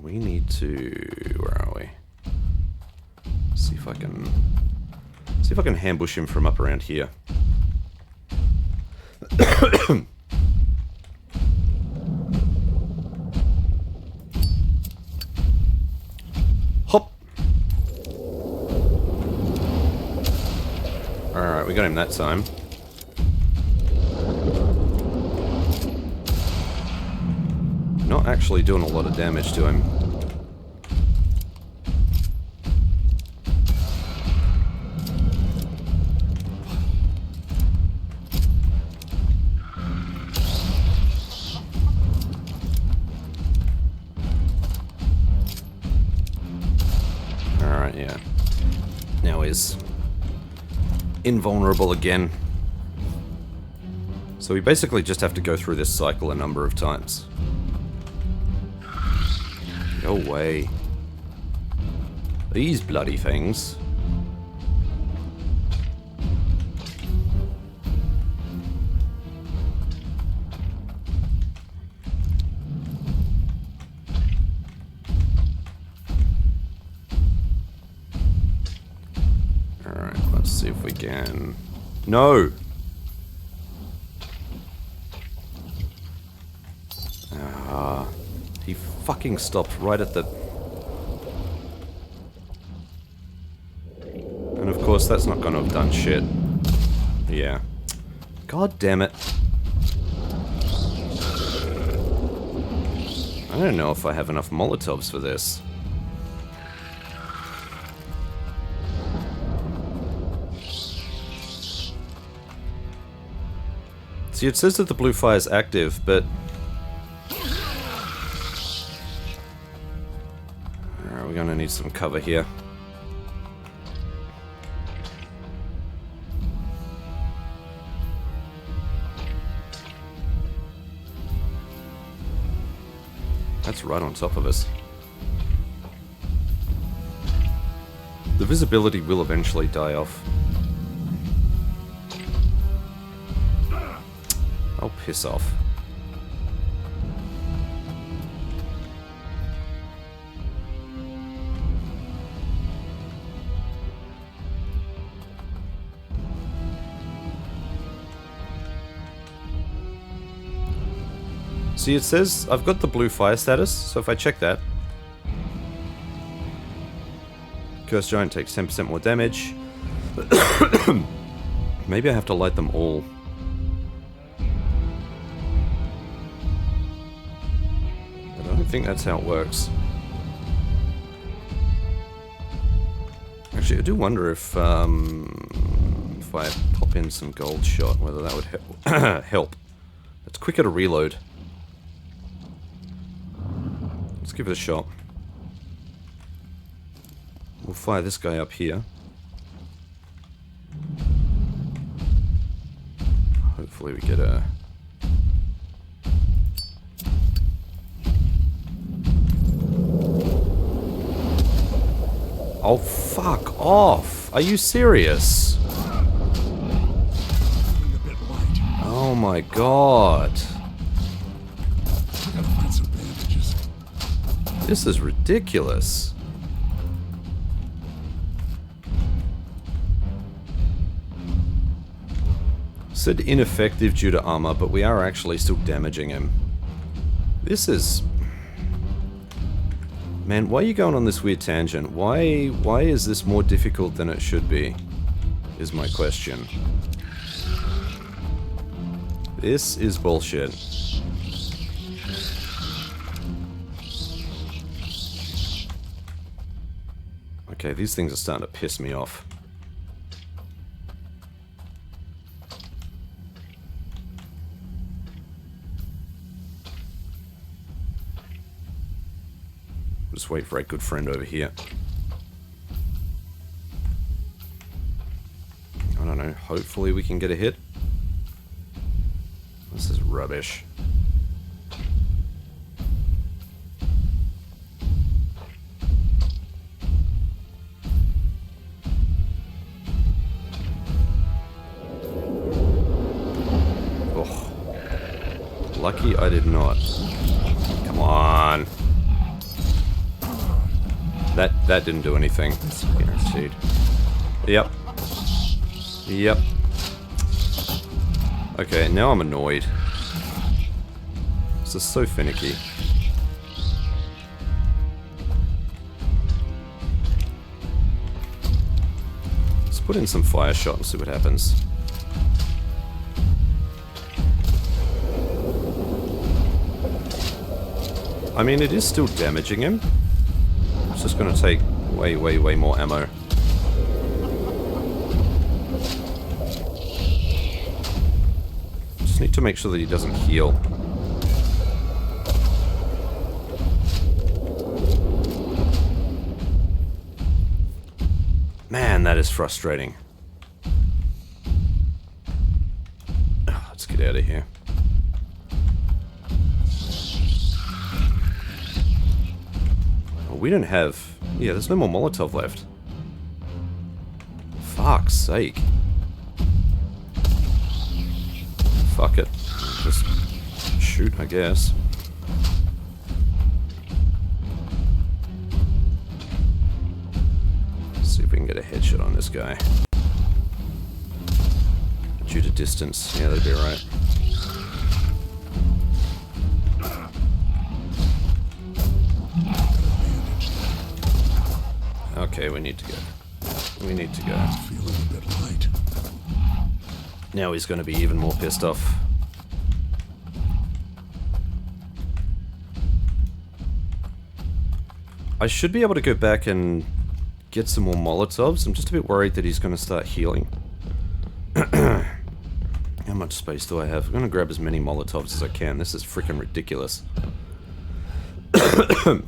We need to... where are we? See if I can ambush him from up around here. Alright, we got him that time. Not actually doing a lot of damage to him. Alright, yeah. Now he's invulnerable again. So we basically just have to go through this cycle a number of times. No way. These bloody things. Alright, let's see if we can... No! He fucking stopped right at the... And of course that's not gonna have done shit. Yeah. God damn it. I don't know if I have enough Molotovs for this. See, it says that the blue fire is active, but... Alright, we're gonna need some cover here. That's right on top of us. The visibility will eventually die off. Oh, piss off. See, it says I've got the blue fire status, so if I check that, Cursed Giant takes 10% more damage. Maybe I have to light them all. But I don't think that's how it works. Actually, I do wonder if I pop in some gold shot, whether that would help. It's quicker to reload. Let's give it a shot. We'll fire this guy up here. Hopefully we get a... Oh, fuck off! Are you serious? Oh my god. This is ridiculous. Said ineffective due to armor, but we are actually still damaging him. This is... Man, why are you going on this weird tangent? Why is this more difficult than it should be? Is my question. This is bullshit. Okay, these things are starting to piss me off. Just wait for a good friend over here. I don't know, hopefully we can get a hit. This is rubbish. Oh. Lucky I did not. Come on. That didn't do anything. Guaranteed. Yep. Yep. Okay, now I'm annoyed. This is so finicky. This put in some fire shot and see what happens. I mean, it is still damaging him. It's just going to take way, way, way more ammo. Just need to make sure that he doesn't heal. Man, that is frustrating. Oh, let's get out of here. Oh, we don't have... Yeah, there's no more Molotov left. Fuck's sake. Fuck it. Just shoot, I guess. See if we can get a headshot on this guy. Due to distance. Yeah, that'd be right. Okay, we need to go. We need to go. Feeling a bit light. Now he's going to be even more pissed off. I should be able to go back and get some more Molotovs. I'm just a bit worried that he's going to start healing. How much space do I have? I'm going to grab as many Molotovs as I can. This is freaking ridiculous.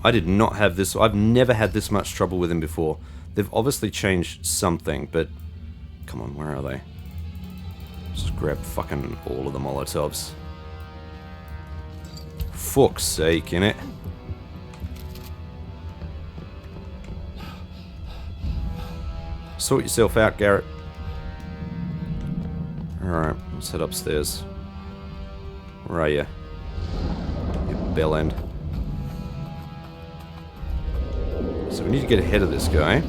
I did not have this. I've never had this much trouble with him before. They've obviously changed something, but... Come on, where are they? Just grab fucking all of the Molotovs. Fuck's sake, innit? Sort yourself out, Garrett. Alright, let's head upstairs. Where are you? You bellend. So we need to get ahead of this guy.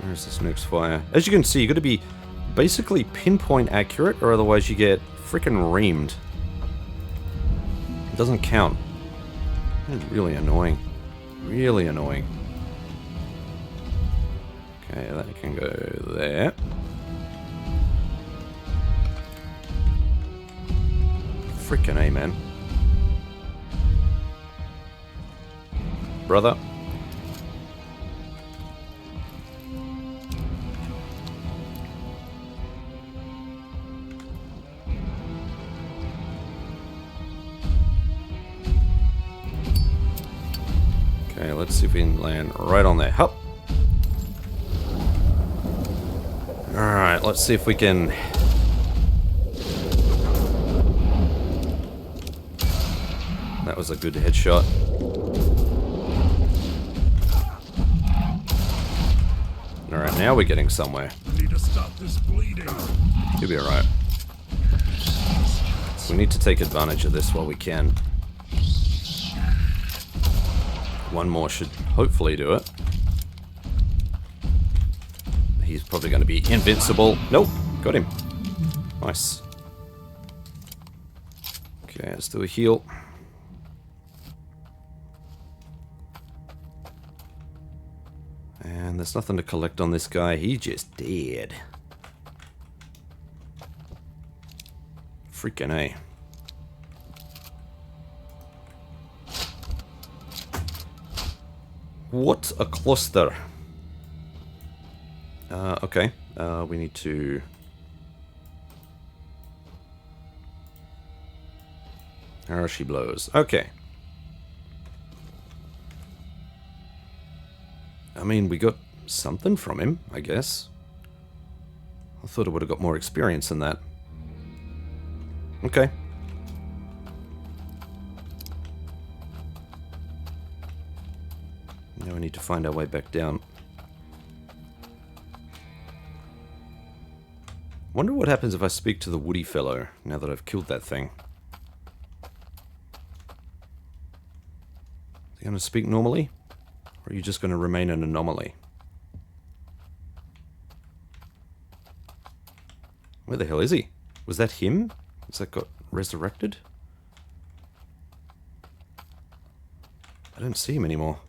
Where's this next fire? As you can see, you got to be basically pinpoint accurate, or otherwise you get freaking reamed. It doesn't count. It's really annoying. Really annoying. Okay, that can go there. Freaking A, man. Brother. Okay, let's see if we can land right on there. Hup. Alright, let's see if we can... That was a good headshot. Alright, now we're getting somewhere. I need to stop this bleeding. You'll be alright. We need to take advantage of this while we can. One more should hopefully do it. He's probably going to be invincible. Nope, got him. Nice. Okay, let's do a heal. And there's nothing to collect on this guy. He just dead. Freaking A. What a cluster. Okay. We need to... How she blows. Okay. I mean, we got something from him, I guess. I thought I would have got more experience in that. Okay. Now we need to find our way back down. Wonder what happens if I speak to the woody fellow, now that I've killed that thing. Is he going to speak normally? Or are you just going to remain an anomaly? Where the hell is he? Was that him? Was that got resurrected? I don't see him anymore.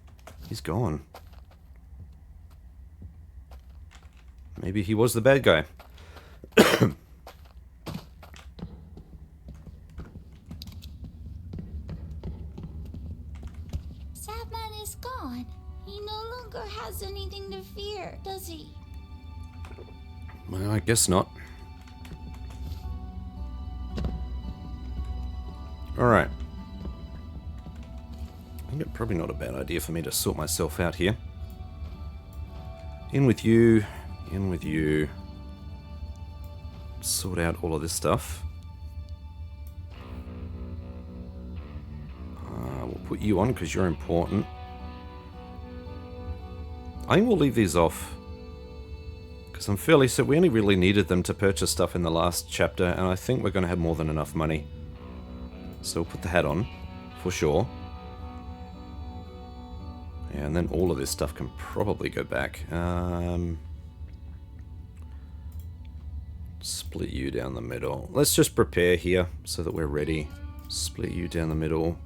He's gone. Maybe he was the bad guy. Sadman is gone. He no longer has anything to fear, does he? Well, I guess not. Alright. I think it's probably not a bad idea for me to sort myself out here. In with you. In with you. Sort out all of this stuff. We'll put you on because you're important. I think we'll leave these off. Because I'm fairly certain we only really needed them to purchase stuff in the last chapter, and I think we're going to have more than enough money. So we'll put the hat on, for sure. Yeah, and then all of this stuff can probably go back. Split you down the middle. Let's just prepare here so that we're ready. Split you down the middle.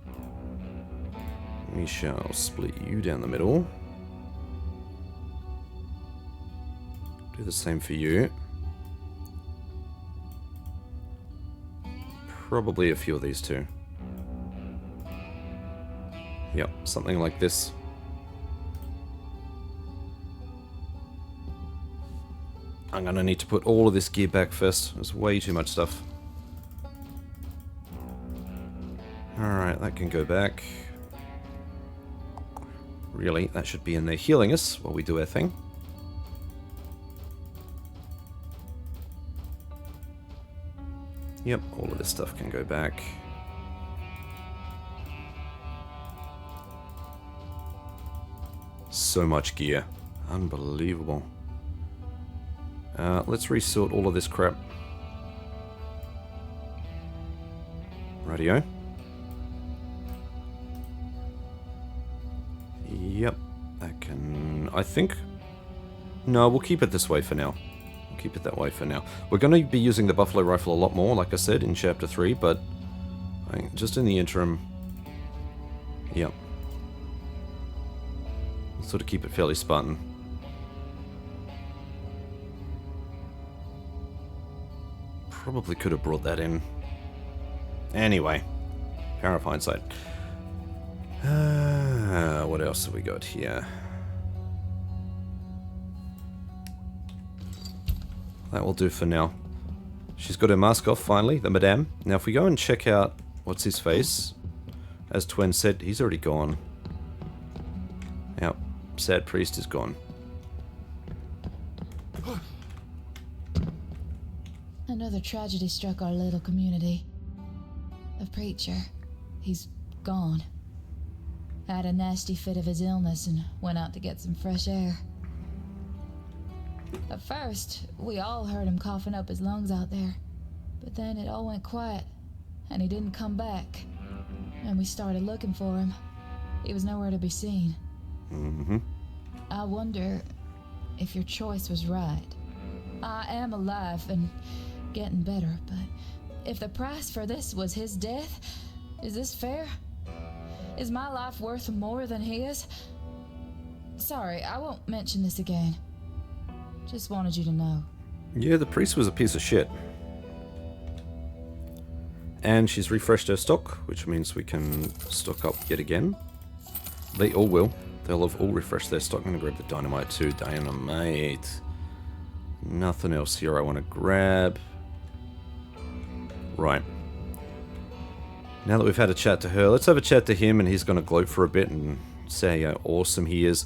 We shall split you down the middle. Do the same for you. Probably a few of these too. Yep, something like this. I'm gonna need to put all of this gear back first. There's way too much stuff. Alright, that can go back. Really, that should be in there healing us while we do our thing. Yep, all of this stuff can go back. So much gear. Unbelievable. Let's resort all of this crap. Radio. Yep, that can... I think... No, we'll keep it this way for now. We'll keep it that way for now. We're going to be using the buffalo rifle a lot more, like I said, in Chapter 3, but... just in the interim... Yep. We'll sort of keep it fairly Spartan. Probably could have brought that in. Anyway. Power of hindsight. What else have we got here? That will do for now. She's got her mask off, finally, the madame. Now, if we go and check out what's his face, as Twen said, he's already gone. Yep, sad priest is gone. Another tragedy struck our little community. A preacher. He's gone. Had a nasty fit of his illness and went out to get some fresh air. At first, we all heard him coughing up his lungs out there. But then it all went quiet, and he didn't come back. And we started looking for him. He was nowhere to be seen. Mm-hmm. I wonder if your choice was right. I am alive and getting better, but if the price for this was his death, is this fair? Is my life worth more than his? Sorry, I won't mention this again. Just wanted you to know. Yeah, the priest was a piece of shit. And she's refreshed her stock, which means we can stock up yet again. They all will. They'll have all refreshed their stock. I'm going to grab the dynamite too. Dynamite. Nothing else here I want to grab. Right. Now that we've had a chat to her, let's have a chat to him, and he's going to gloat for a bit and say how awesome he is.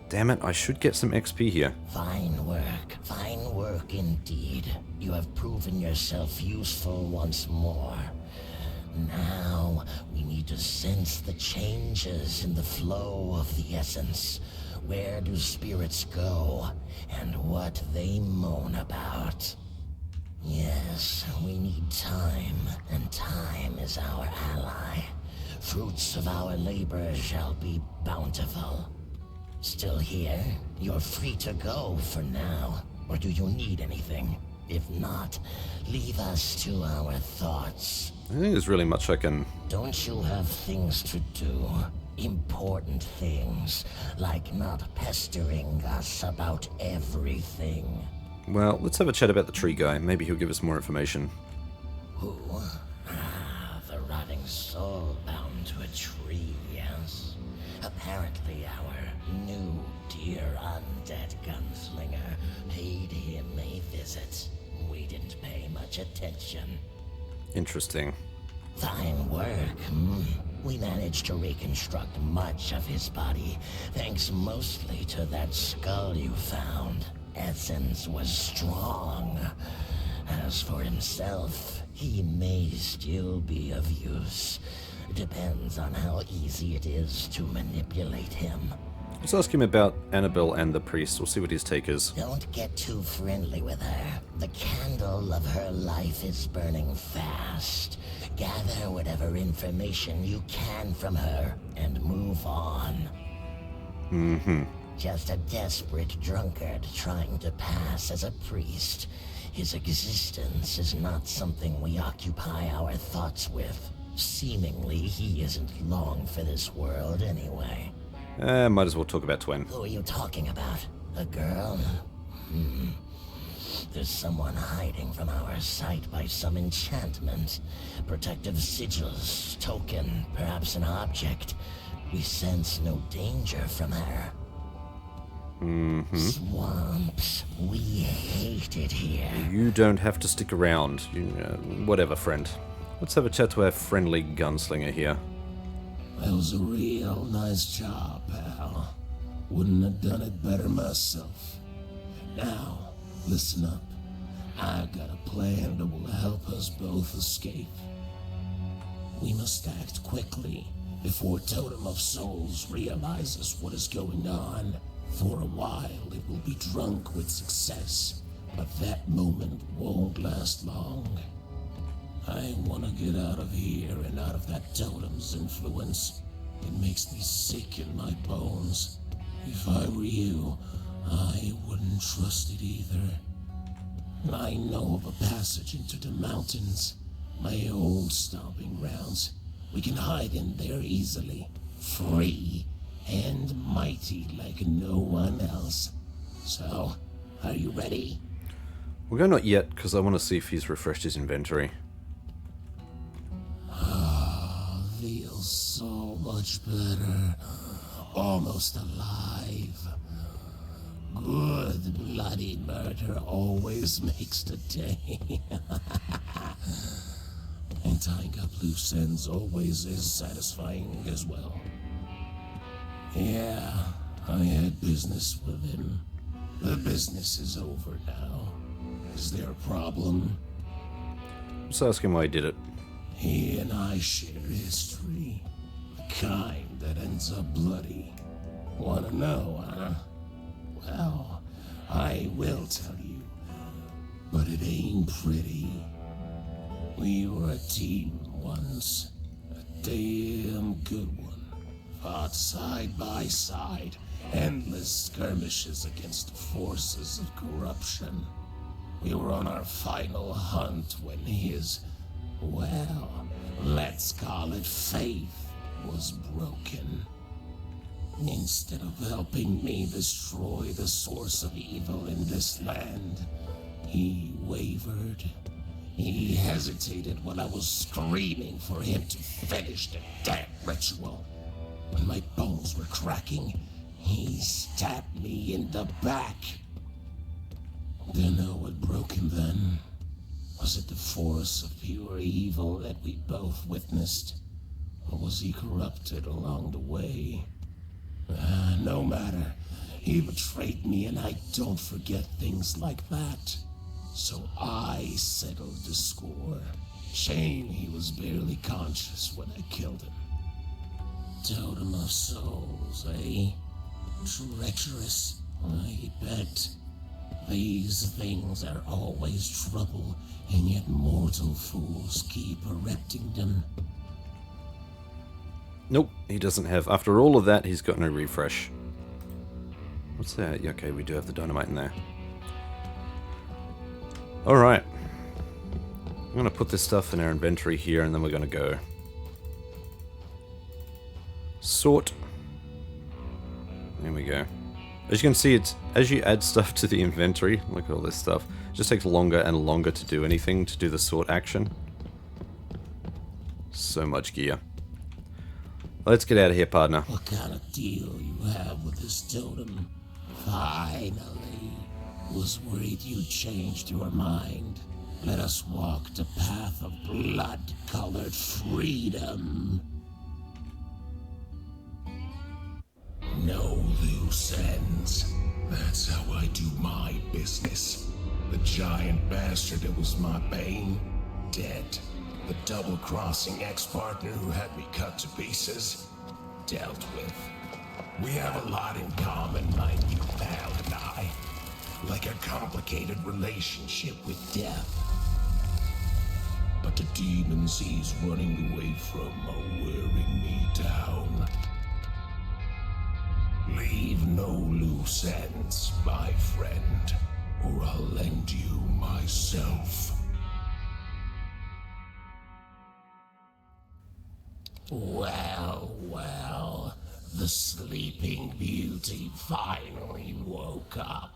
Damn it, I should get some XP here. Fine work indeed. You have proven yourself useful once more. Now, we need to sense the changes in the flow of the essence. Where do spirits go, and what they moan about? Yes, we need time, and time is our ally. Fruits of our labor shall be bountiful. Still here? You're free to go for now. Or do you need anything? If not, leave us to our thoughts. I don't think there's really much I can Don't you have things to do? Important things, like not pestering us about everything. Well, let's have a chat about the tree guy. Maybe he'll give us more information. Who? Ah, the rotting soul bound to a tree, yes? Apparently our new dear undead gunslinger paid him a visit. We didn't pay much attention. Interesting. Fine work, We managed to reconstruct much of his body, thanks mostly to that skull you found. Essence was strong. As for himself, he may still be of use. Depends on how easy it is to manipulate him. Let's ask him about Annabelle and the priest. We'll see what his take is. Don't get too friendly with her. The candle of her life is burning fast. Gather whatever information you can from her and move on. Just a desperate drunkard trying to pass as a priest. His existence is not something we occupy our thoughts with. Seemingly, he isn't long for this world anyway. Might as well talk about Twen. Who are you talking about? A girl? There's someone hiding from our sight by some enchantment. Protective sigils, token, perhaps an object. We sense no danger from her. Swamps. We hate it here. You don't have to stick around. Whatever, friend. Let's have a chat to our friendly gunslinger here. That was a real nice job, pal. Wouldn't have done it better myself. Now, listen up. I've got a plan that will help us both escape. We must act quickly before Totem of Souls realizes what is going on. For a while, it will be drunk with success, but that moment won't last long. I want to get out of here and out of that totem's influence. It makes me sick in my bones. If I were you, I wouldn't trust it either. I know of a passage into the mountains, my old stomping grounds. We can hide in there easily, free and mighty like no one else. So, are you ready? We'll go not yet, because I want to see if he's refreshed his inventory. Feels so much better. Almost alive. Good bloody murder always makes the day. And tying up loose ends always is satisfying as well. Yeah, I had business with him. The business is over now. Is there a problem? Let's ask him why he did it. He and I share history. The kind that ends up bloody. Wanna know, huh? Well, I will tell you. But it ain't pretty. We were a team once. A damn good one. Fought side by side. Endless skirmishes against the forces of corruption. We were on our final hunt when his, well, let's call it faith, was broken. Instead of helping me destroy the source of evil in this land, he wavered. He hesitated when I was screaming for him to finish the damn ritual. When my bones were cracking, he stabbed me in the back. Dunno what broke him then. Was it the force of pure evil that we both witnessed? Or was he corrupted along the way? No matter. He betrayed me and I don't forget things like that. So I settled the score. Shame he was barely conscious when I killed him. Totem of Souls, eh? Treacherous, I bet. These things are always trouble, and yet mortal fools keep erecting them. Nope, he doesn't have. After all of that, he's got no refresh. What's that? Okay, we do have the dynamite in there. Alright. I'm going to put this stuff in our inventory here, and then we're going to go. Sort. There we go. As you can see, it's as you add stuff to the inventory, look at all this stuff, it just takes longer and longer to do anything, to do the sort action. So much gear. Let's get out of here, partner. What kind of deal you have with this totem? Finally. Was worried you changed your mind. Let us walk the path of blood-colored freedom. No loose ends. That's how I do my business. The giant bastard that was my bane, dead. The double-crossing ex-partner who had me cut to pieces, dealt with. We have a lot in common, my new pal and I. Like a complicated relationship with death. But the demons he's running away from are wearing me down. Leave no loose ends, my friend, or I'll lend you myself. Well, well, the sleeping beauty finally woke up.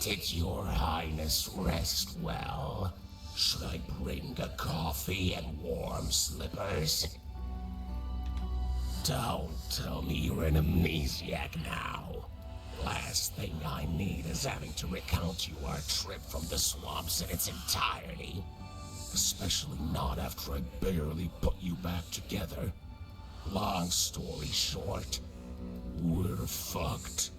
Did your highness rest well? Should I bring a coffee and warm slippers? Don't tell me you're an amnesiac now. Last thing I need is having to recount you our trip from the swamps in its entirety. Especially not after I barely put you back together. Long story short, we're fucked.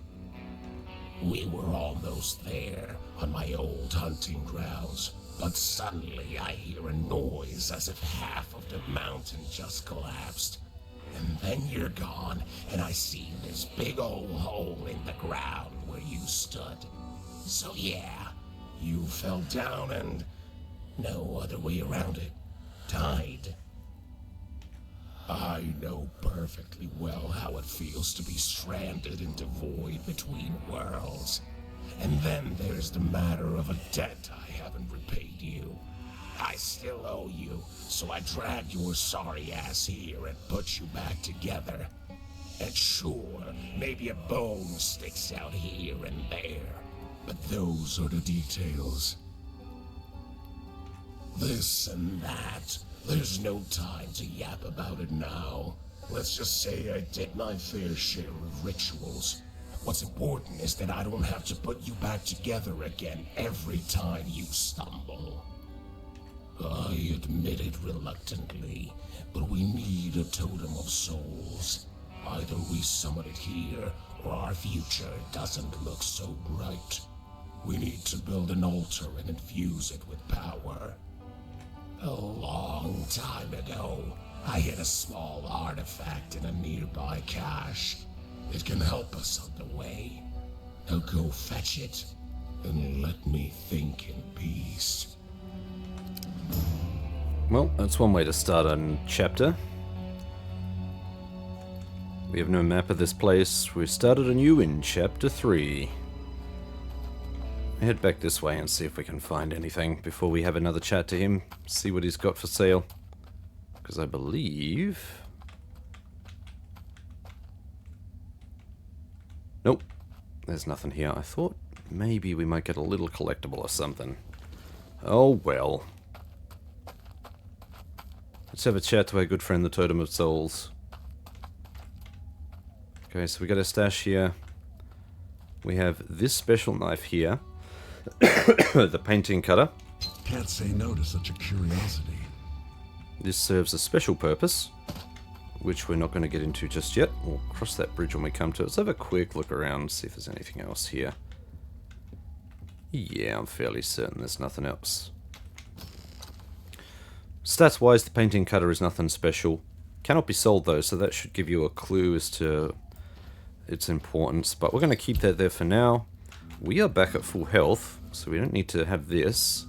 We were almost there, on my old hunting grounds, but suddenly I hear a noise as if half of the mountain just collapsed. And then you're gone, and I see this big old hole in the ground where you stood. So yeah, you fell down and, no other way around it, died. I know perfectly well how it feels to be stranded in the void between worlds. And then there's the matter of a debt I haven't repaid you. I still owe you, so I dragged your sorry ass here and put you back together. And sure, maybe a bone sticks out here and there, but those are the details. This and that. There's no time to yap about it now. Let's just say I did my fair share of rituals. What's important is that I don't have to put you back together again every time you stumble. I admit it reluctantly, but we need a totem of souls. Either we summon it here, or our future doesn't look so bright. We need to build an altar and infuse it with power. A long time ago, I hid a small artifact in a nearby cache. It can help us on the way. Now go fetch it, and let me think in peace. Well, that's one way to start a chapter. We have no map of this place. We started anew in Chapter 3. Head back this way and see if we can find anything before we have another chat to him. See what he's got for sale. Because I believe... Nope. There's nothing here. I thought maybe we might get a little collectible or something. Oh well. Let's have a chat to our good friend the Totem of Souls. Okay, so we got a stash here. We have this special knife here. The painting cutter. Can't say no to such a curiosity. This serves a special purpose, which we're not going to get into just yet. We'll cross that bridge when we come to it. Let's have a quick look around, see if there's anything else here. Yeah, I'm fairly certain there's nothing else. Stats-wise, the painting cutter is nothing special. Cannot be sold though, so that should give you a clue as to its importance. But we're going to keep that there for now. We are back at full health, so we don't need to have this.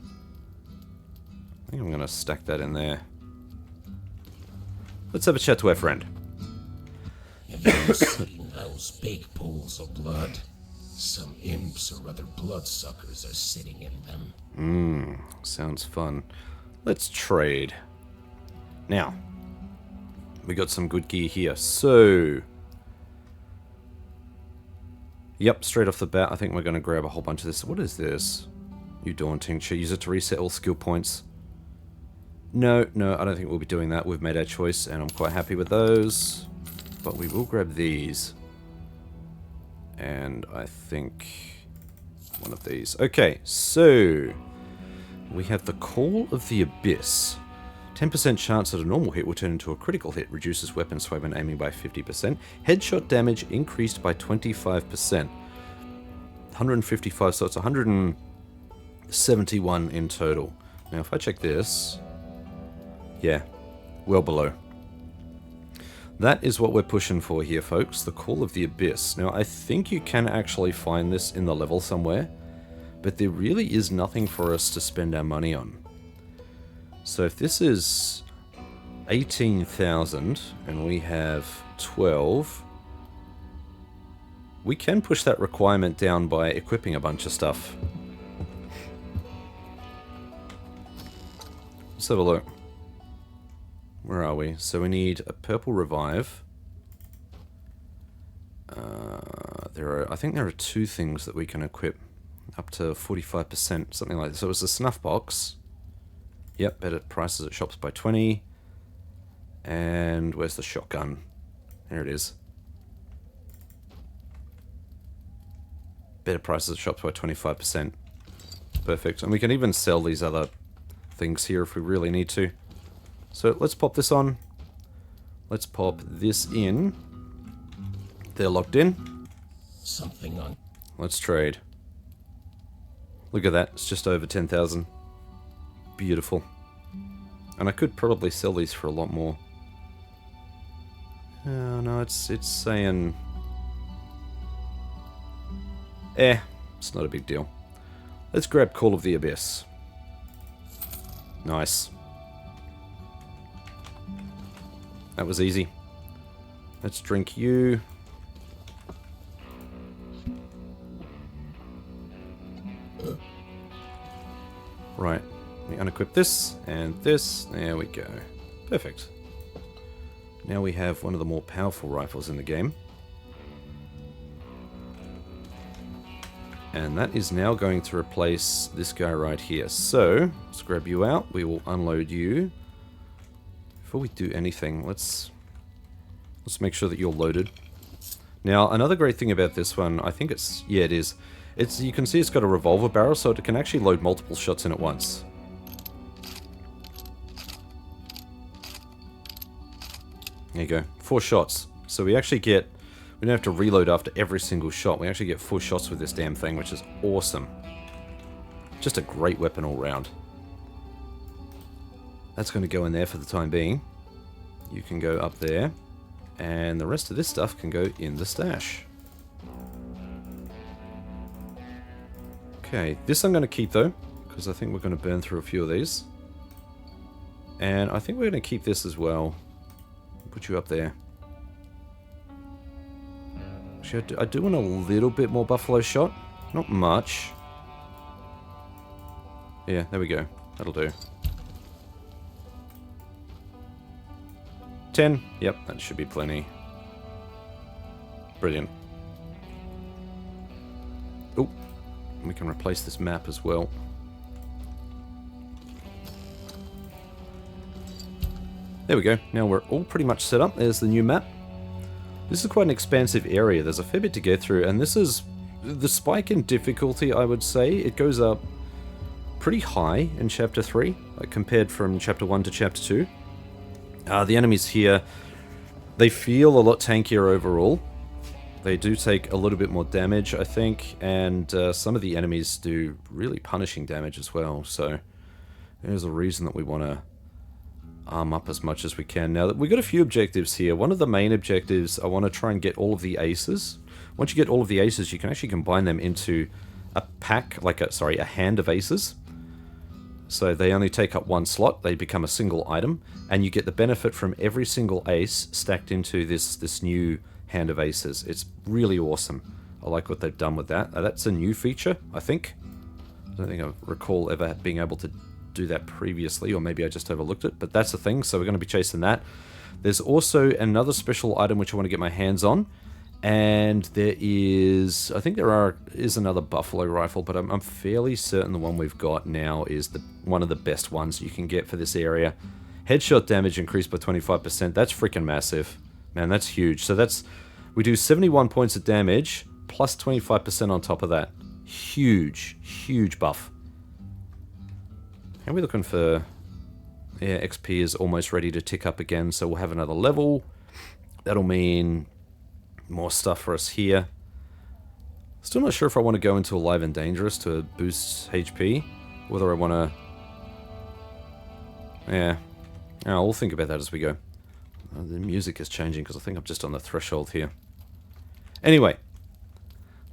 I think I'm going to stack that in there. Let's have a chat to our friend. Have you seen those big pools of blood? Some imps or other bloodsuckers are sitting in them. Sounds fun. Let's trade. Now, We got some good gear here. So, yep, straight off the bat, I think we're going to grab a whole bunch of this. What is this? You Dawn Tincture. Use it to reset all skill points. No, I don't think we'll be doing that. We've made our choice, and I'm quite happy with those. But we will grab these. And I think one of these. Okay, so we have the Call of the Abyss. 10% chance that a normal hit will turn into a critical hit. Reduces weapon sway when aiming by 50%. Headshot damage increased by 25%. 155, so it's 171 in total. Now if I check this... yeah, well below. That is what we're pushing for here, folks. The Call of the Abyss. Now I think you can actually find this in the level somewhere. But there really is nothing for us to spend our money on. So if this is 18,000 and we have 12, we can push that requirement down by equipping a bunch of stuff. Let's have a look. Where are we? So we need a purple revive. I think there are 2 things that we can equip. Up to 45%, something like that. So it's a snuff box. Yep, better prices at shops by 20. And where's the shotgun? There it is. Better prices at shops by 25%. Perfect. And we can even sell these other things here if we really need to. So let's pop this on. Let's pop this in. They're locked in. Something on. Let's trade. Look at that. It's just over 10,000. Beautiful. And I could probably sell these for a lot more. Oh, no, it's saying... it's not a big deal. Let's grab Call of the Abyss. Nice. That was easy. Let's drink you. Right. We unequip this and this. There we go. Perfect. Now we have one of the more powerful rifles in the game. And that is now going to replace this guy right here. So, let's grab you out. We will unload you. Before we do anything, let's make sure that you're loaded. Now, another great thing about this one, I think it's... yeah, it is. You can see it's got a revolver barrel, so it can actually load multiple shots in at once. There you go. 4 shots. So we actually get... we don't have to reload after every single shot. We actually get 4 shots with this damn thing, which is awesome. Just a great weapon all round. That's going to go in there for the time being. You can go up there. And the rest of this stuff can go in the stash. Okay, this I'm going to keep though, because I think we're going to burn through a few of these. And I think we're going to keep this as well. Put you up there. Actually, I do want a little bit more buffalo shot. Not much. Yeah, there we go. That'll do. 10. Yep, that should be plenty. Brilliant. Oh, we can replace this map as well. There we go. Now we're all pretty much set up. There's the new map. This is quite an expansive area. There's a fair bit to get through, and this is the spike in difficulty, I would say. It goes up pretty high in Chapter 3, like compared from Chapter 1 to Chapter 2. The enemies here, they feel a lot tankier overall. They do take a little bit more damage, I think, and some of the enemies do really punishing damage as well, so there's a reason that we want to arm up as much as we can. Now, we've got a few objectives here. One of the main objectives, I want to try and get all of the aces. Once you get all of the aces, you can actually combine them into a pack, like a hand of aces. So they only take up 1 slot, they become a single item, and you get the benefit from every single ace stacked into this new hand of aces. It's really awesome. I like what they've done with that. That's a new feature, I think. I don't think I recall ever being able to do that previously, or maybe I just overlooked it, but that's the thing, so we're going to be chasing that. There's also another special item which I want to get my hands on. And there is... I think is another buffalo rifle, but I'm fairly certain the one we've got now is one of the best ones you can get for this area. Headshot damage increased by 25%. That's freaking massive. Man, that's huge. So we do 71 points of damage, plus 25% on top of that. Huge, huge buff. How are we looking for... Yeah, XP is almost ready to tick up again, so we'll have another level. That'll mean more stuff for us here. Still not sure if I want to go into Alive and Dangerous to boost HP. Whether I want to... Yeah. Oh, we'll think about that as we go. The music is changing because I think I'm just on the threshold here. Anyway.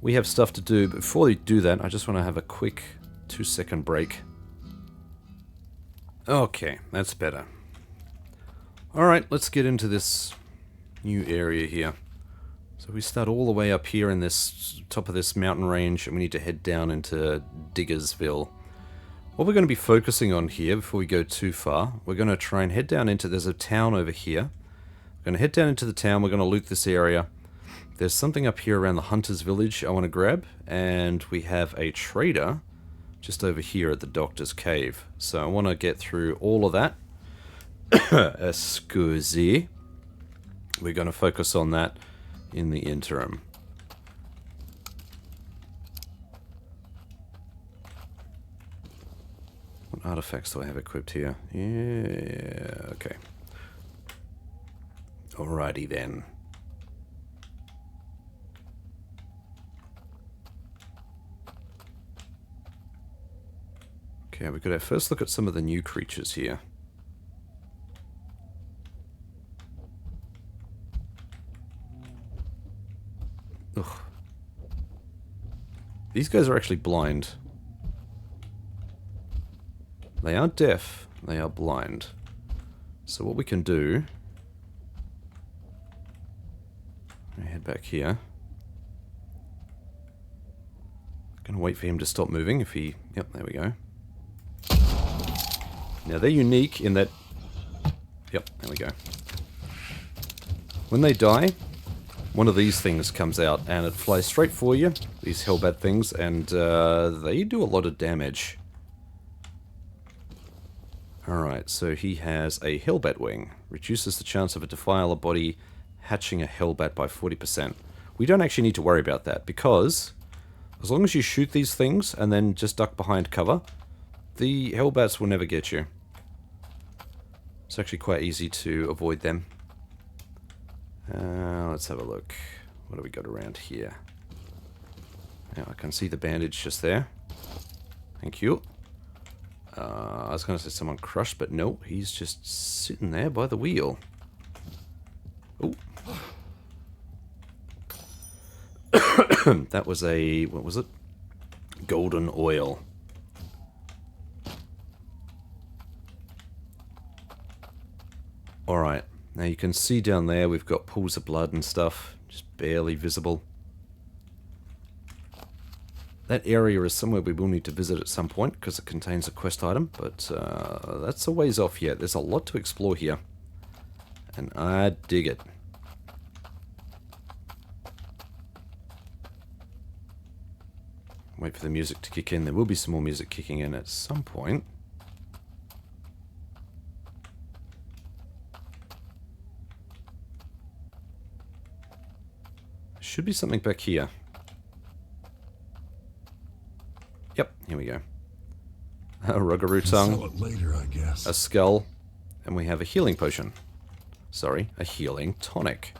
We have stuff to do, but before we do that, I just want to have a quick 2-second break. Okay, that's better. Alright, let's get into this new area here. So we start all the way up here in this top of this mountain range, and we need to head down into Diggersville. What we're going to be focusing on here, before we go too far, we're going to try and head down into... There's a town over here. We're going to head down into the town, we're going to loot this area. There's something up here around the Hunter's Village I want to grab, and we have a trader just over here at the Doctor's Cave. So I want to get through all of that. Excuse. We're going to focus on that in the interim. What artifacts do I have equipped here? Yeah, okay. Alrighty then. Okay, we could have first look at some of the new creatures here. Ugh. These guys are actually blind. They aren't deaf, they are blind. So what we can do... I head back here. I'm gonna wait for him to stop moving if he... Yep, there we go. Now they're unique in that... Yep, there we go. When they die, one of these things comes out and it flies straight for you, these hellbat things, and they do a lot of damage. Alright, so he has a hellbat wing. Reduces the chance of a defiler body hatching a hellbat by 40%. We don't actually need to worry about that, because as long as you shoot these things and then just duck behind cover, the hellbats will never get you. It's actually quite easy to avoid them. Let's have a look. What do we got around here? Now I can see the bandage just there. Thank you. I was going to say someone crushed, but no, he's just sitting there by the wheel. Oh. That was a... what was it? Golden oil. Alright, now you can see down there we've got pools of blood and stuff, just barely visible. That area is somewhere we will need to visit at some point because it contains a quest item, but that's a ways off yet. There's a lot to explore here, and I dig it. Wait for the music to kick in. There will be some more music kicking in at some point. Should be something back here. Yep, here we go. A Ruggaroo tongue. Sell it later, I guess. A skull. And we have a healing potion. Sorry, a healing tonic.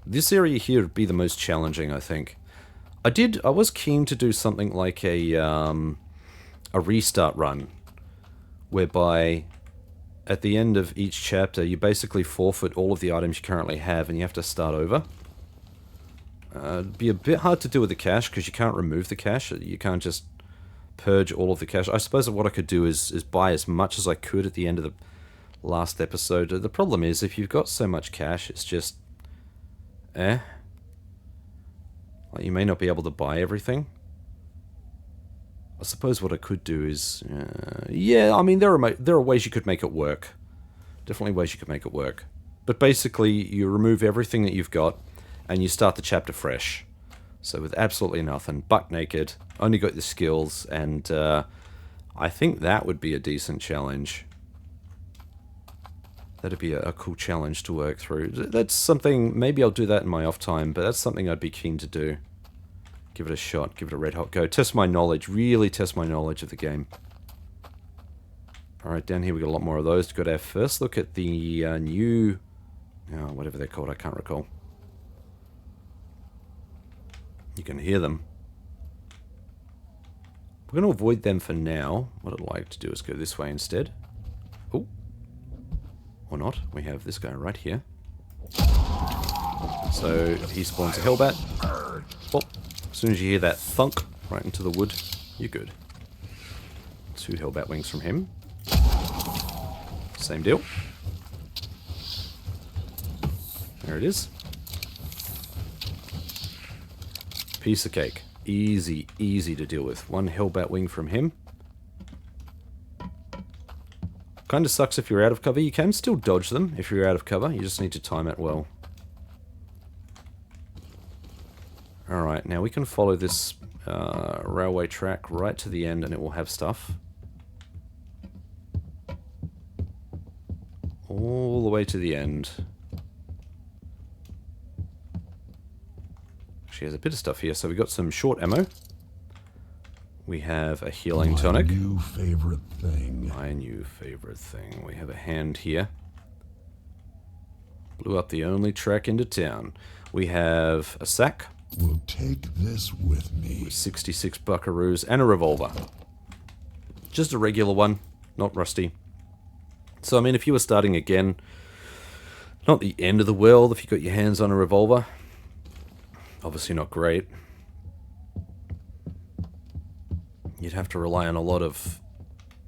This area here would be the most challenging, I think. I was keen to do something like a restart run, whereby at the end of each chapter you basically forfeit all of the items you currently have and you have to start over. It'd be a bit hard to do with the cache because you can't remove the cache. You can't just purge all of the cache. I suppose what I could do is buy as much as I could at the end of the last episode. The problem is if you've got so much cache, it's just... Like you may not be able to buy everything. I suppose what I could do is... yeah, I mean, there are ways you could make it work. Definitely ways you could make it work. But basically, you remove everything that you've got, and you start the chapter fresh. So with absolutely nothing, buck naked, only got your skills, and I think that would be a decent challenge. That'd be a cool challenge to work through. That's something, maybe I'll do that in my off time, but that's something I'd be keen to do. Give it a shot, give it a red hot go. Test my knowledge, really test my knowledge of the game. Alright, down here we got a lot more of those. We've got our first look at the new... Oh, whatever they're called, I can't recall. You can hear them. We're going to avoid them for now. What I'd like to do is go this way instead. Oh. Or not. We have this guy right here. So he spawns a hellbat. Well, as soon as you hear that thunk right into the wood, you're good. 2 hellbat wings from him. Same deal. There it is. Piece of cake. Easy, easy to deal with. 1 hellbat wing from him. Kind of sucks if you're out of cover. You can still dodge them if you're out of cover. You just need to time it well. Alright, now we can follow this railway track right to the end and it will have stuff. All the way to the end. Actually has a bit of stuff here. So we got some short ammo. We have a healing tonic. My new favorite thing. My new favorite thing. We have a hand here. Blew up the only track into town. We have a sack. Will take this with me. With 66 buckaroos and a revolver. Just a regular one, not rusty. So, I mean, if you were starting again, not the end of the world if you got your hands on a revolver. Obviously not great. You'd have to rely on a lot of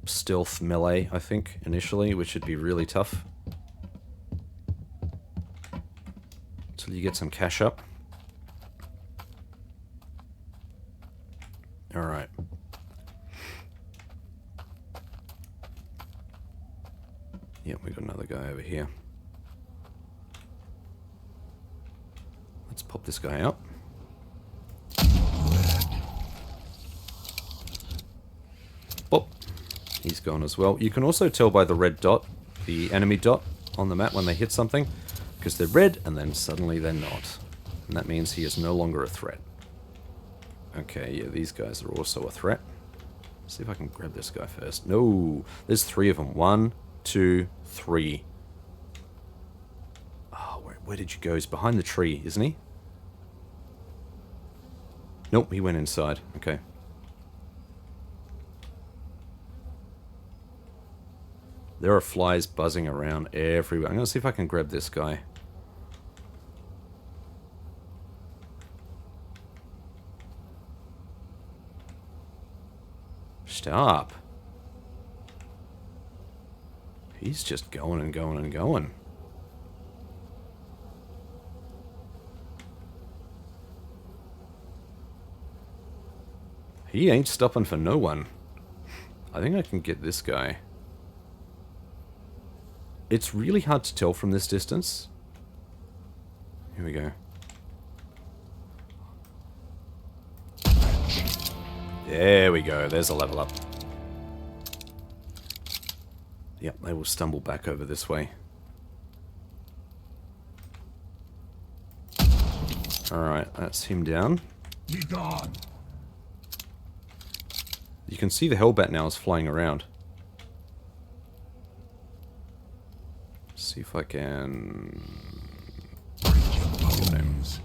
stealth melee, I think, initially, which would be really tough. Until you get some cash up. Alright. Yep, we got another guy over here. Let's pop this guy out. Boop. He's gone as well. You can also tell by the red dot, the enemy dot on the map when they hit something, because they're red and then suddenly they're not. And that means he is no longer a threat. Okay, yeah, these guys are also a threat. Let's see if I can grab this guy first. No, there's 3 of them. 1, 2, 3. Oh, where did you go? He's behind the tree, isn't he? Nope, he went inside. Okay. There are flies buzzing around everywhere. I'm going to see if I can grab this guy. Stop. He's just going and going and going. He ain't stopping for no one. I think I can get this guy. It's really hard to tell from this distance. Here we go. There we go. There's a level up. Yep, they will stumble back over this way. Alright, that's him down. Be gone. You can see the hellbat now is flying around. See if I can... Bones.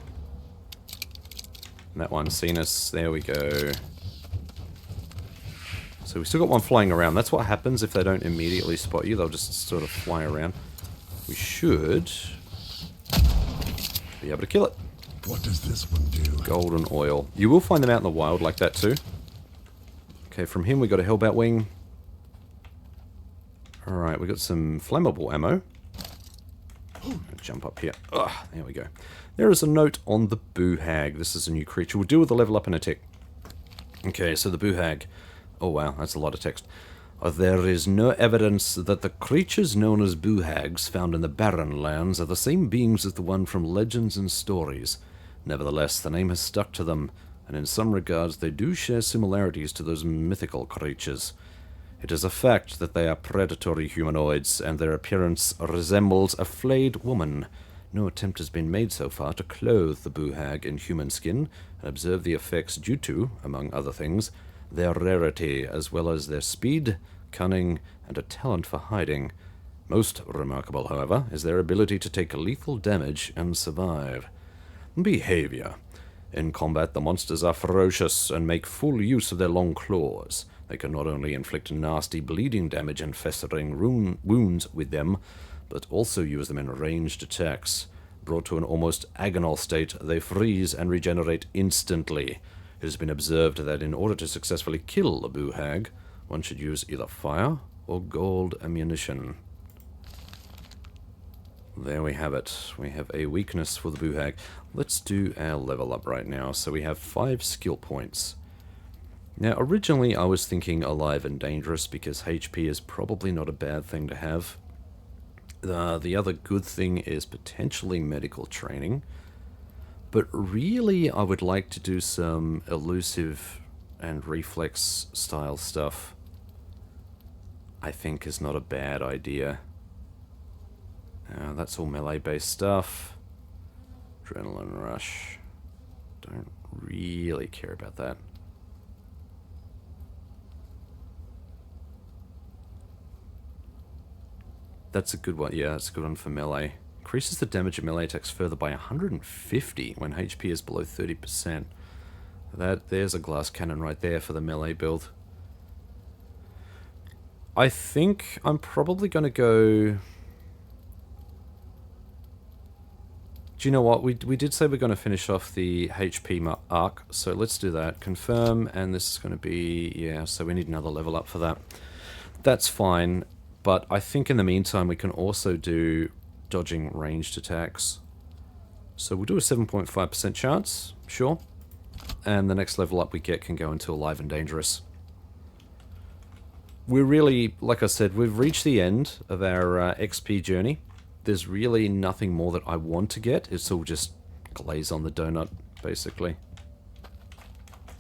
That one's seen us. There we go. So we still got one flying around. That's what happens if they don't immediately spot you. They'll just sort of fly around. We should be able to kill it. What does this one do? Golden oil. You will find them out in the wild like that too. Okay, from him we got a hellbat wing. Alright, we got some flammable ammo. Jump up here. Ugh, there we go. There is a note on the Boo Hag. This is a new creature. We'll deal with the level up in a tick. Okay, so the Boo Hag. Oh wow, that's a lot of text. There is no evidence that the creatures known as boohags found in the Barren Lands are the same beings as the one from legends and stories. Nevertheless, the name has stuck to them, and in some regards they do share similarities to those mythical creatures. It is a fact that they are predatory humanoids, and their appearance resembles a flayed woman. No attempt has been made so far to clothe the boohag in human skin and observe the effects due to, among other things, their rarity, as well as their speed, cunning, and a talent for hiding. Most remarkable, however, is their ability to take lethal damage and survive. Behavior. In combat, the monsters are ferocious and make full use of their long claws. They can not only inflict nasty bleeding damage and festering wounds with them, but also use them in ranged attacks. Brought to an almost agonal state, they freeze and regenerate instantly. It has been observed that in order to successfully kill a boohag, one should use either fire or gold ammunition. There we have it. We have a weakness for the boohag. Let's do our level up right now. So we have 5 skill points. Now, originally I was thinking alive and dangerous because HP is probably not a bad thing to have. The other good thing is potentially medical training. But really, I would like to do some elusive and reflex style stuff. I think is not a bad idea. That's all melee based stuff. Adrenaline rush. Don't really care about that. That's a good one. Yeah, that's a good one for melee. Increases the damage of melee attacks further by 150 when HP is below 30%. There's a glass cannon right there for the melee build. I think I'm probably going to go... Do you know what? We did say we're going to finish off the HP arc, so let's do that. Confirm, and this is going to be... Yeah, so we need another level up for that. That's fine, but I think in the meantime we can also do dodging ranged attacks. So we'll do a 7.5% chance, sure. And the next level up we get can go into alive and dangerous. We're really, like I said, we've reached the end of our XP journey. There's really nothing more that I want to get. It's all just glaze on the donut, basically.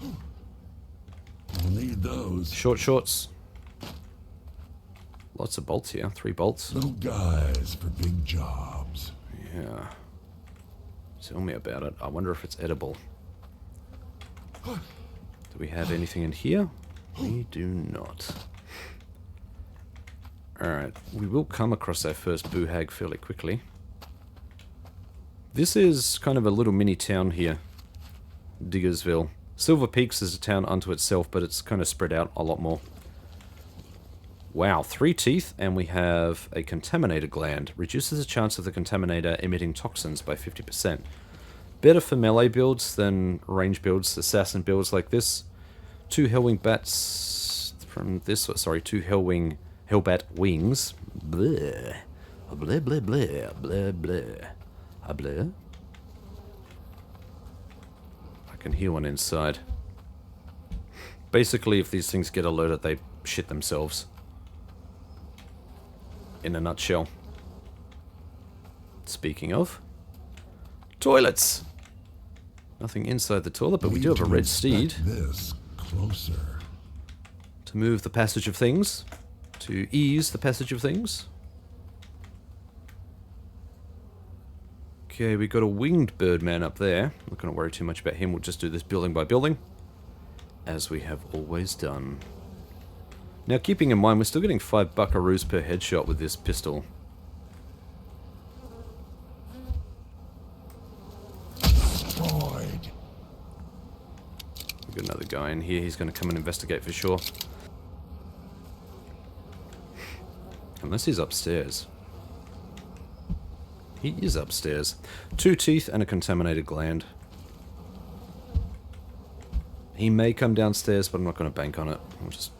We'll need those. Short shorts. Lots of bolts here. 3 bolts. Little guys for big jobs. Yeah. Tell me about it. I wonder if it's edible. Do we have anything in here? We do not. Alright, we will come across our first boohag fairly quickly. This is kind of a little mini town here. Diggersville. Silver Peaks is a town unto itself, but it's kind of spread out a lot more. Wow, 3 teeth, and we have a contaminator gland. Reduces the chance of the contaminator emitting toxins by 50%. Better for melee builds than range builds, assassin builds like this. 2 Hellwing bats from this, sorry, 2 Hellbat wings. Bleh. Bleh, bleh, bleh, bleh, bleh. A bleh? I can hear one inside. Basically, if these things get alerted, they shit themselves. In a nutshell. Speaking of, toilets! Nothing inside the toilet, but we do have a red steed. This closer. To move the passage of things. To ease the passage of things. Okay, we got a winged birdman up there. Not going to worry too much about him. We'll just do this building by building. As we have always done. Now, keeping in mind, we're still getting 5 buckaroos per headshot with this pistol. Destroyed. We've got another guy in here. He's going to come and investigate for sure. Unless he's upstairs. He is upstairs. 2 teeth and a contaminated gland. He may come downstairs, but I'm not going to bank on it. We'll just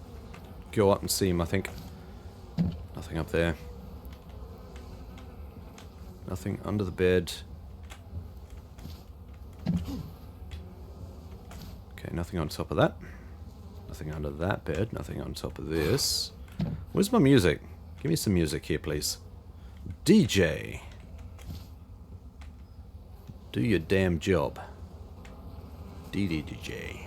go up and see him, I think. Nothing up there. Nothing under the bed. Okay, nothing on top of that. Nothing under that bed. Nothing on top of this. Where's my music? Give me some music here, please. DJ. Do your damn job. DJ.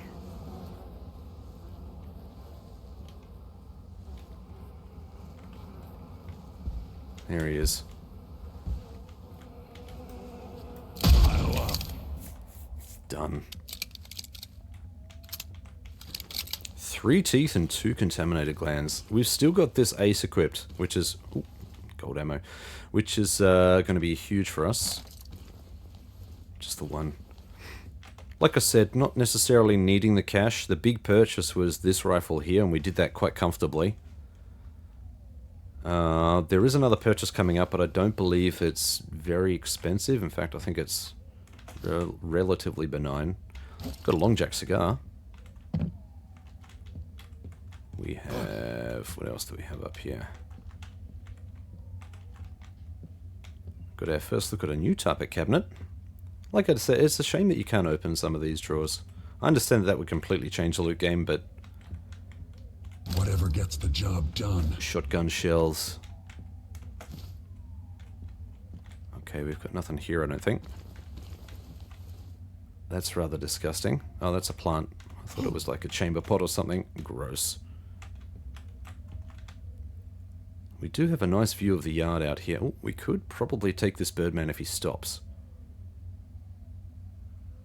There he is. Done. 3 teeth and 2 contaminated glands. We've still got this ace equipped, which is... Ooh, gold ammo. Which is going to be huge for us. Just the one. Like I said, not necessarily needing the cash. The big purchase was this rifle here, and we did that quite comfortably. There is another purchase coming up, but I don't believe it's very expensive. In fact, I think it's relatively benign. Got a long jack cigar. We have... What else do we have up here? Got our first look at a new type of cabinet. Like I said, it's a shame that you can't open some of these drawers. I understand that would completely change the loot game, but... Whatever gets the job done. Shotgun shells. Okay, we've got nothing here, I don't think. That's rather disgusting. Oh, that's a plant. I thought it was like a chamber pot or something. Gross. We do have a nice view of the yard out here. Oh, we could probably take this birdman if he stops.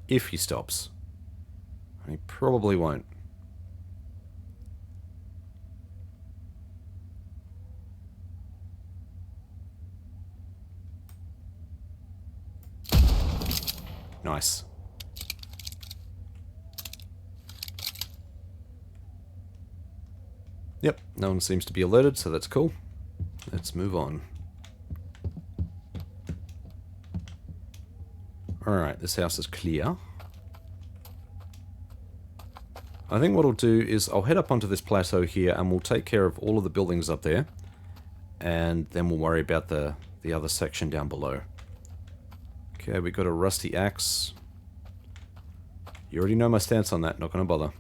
If he stops. He probably won't. Nice. Yep, no one seems to be alerted, so that's cool. Let's move on. Alright, this house is clear. I think what I'll do is I'll head up onto this plateau here and we'll take care of all of the buildings up there. And then we'll worry about the other section down below. Okay, we got a rusty axe. You already know my stance on that, not going to bother.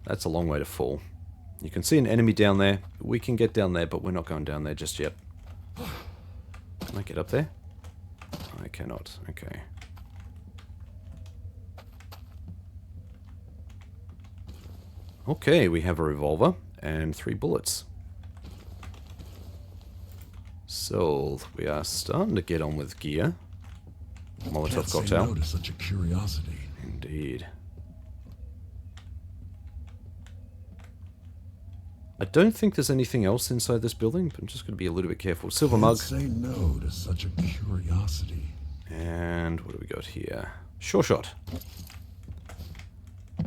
That's a long way to fall. You can see an enemy down there. We can get down there, but we're not going down there just yet. Can I get up there? I cannot. Okay. Okay, we have a revolver and 3 bullets. So, we are starting to get on with gear. Molotov cocktail. No to such a curiosity. Indeed. I don't think there's anything else inside this building, but I'm just going to be a little bit careful. Silver mug. Say no to such a curiosity. And what do we got here? Sure shot.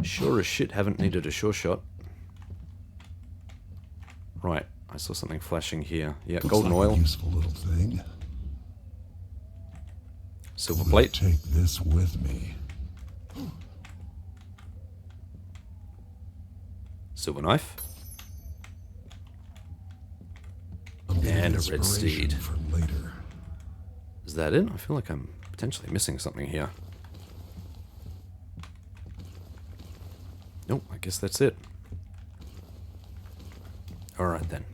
Sure as shit haven't needed a sure shot. Right, I saw something flashing here. Yeah, Looks golden like oil. A useful little thing. Silver I'm gonna plate. Take this with me. Silver knife. I'm getting And a red inspiration steed. for later. Is that it? I feel like I'm potentially missing something here. Nope, I guess that's it. Alright then.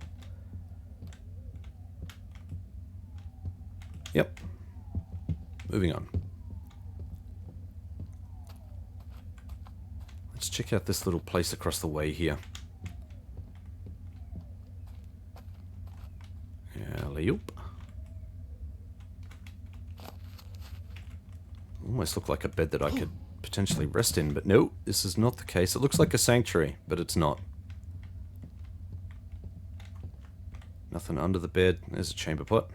Yep. Moving on. Let's check out this little place across the way here. Alley-oop. Almost looked like a bed that I could potentially rest in, but no, this is not the case. It looks like a sanctuary, but it's not. Nothing under the bed. There's a chamber pot.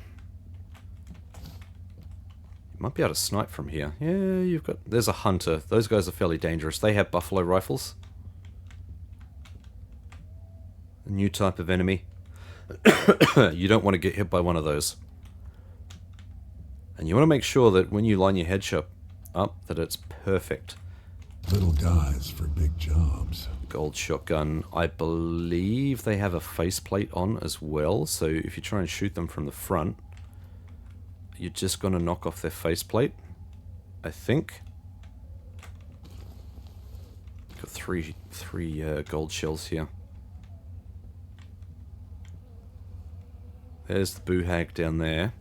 You might be able to snipe from here. Yeah, you've got... There's a hunter. Those guys are fairly dangerous. They have buffalo rifles. A new type of enemy. You don't want to get hit by one of those. And you want to make sure that when you line your headshot up, that it's perfect. Little guys for big jobs. Gold shotgun. I believe they have a faceplate on as well, so if you try and shoot them from the front, you're just going to knock off their faceplate, I think. Got three gold shells here. There's the boo hag down there.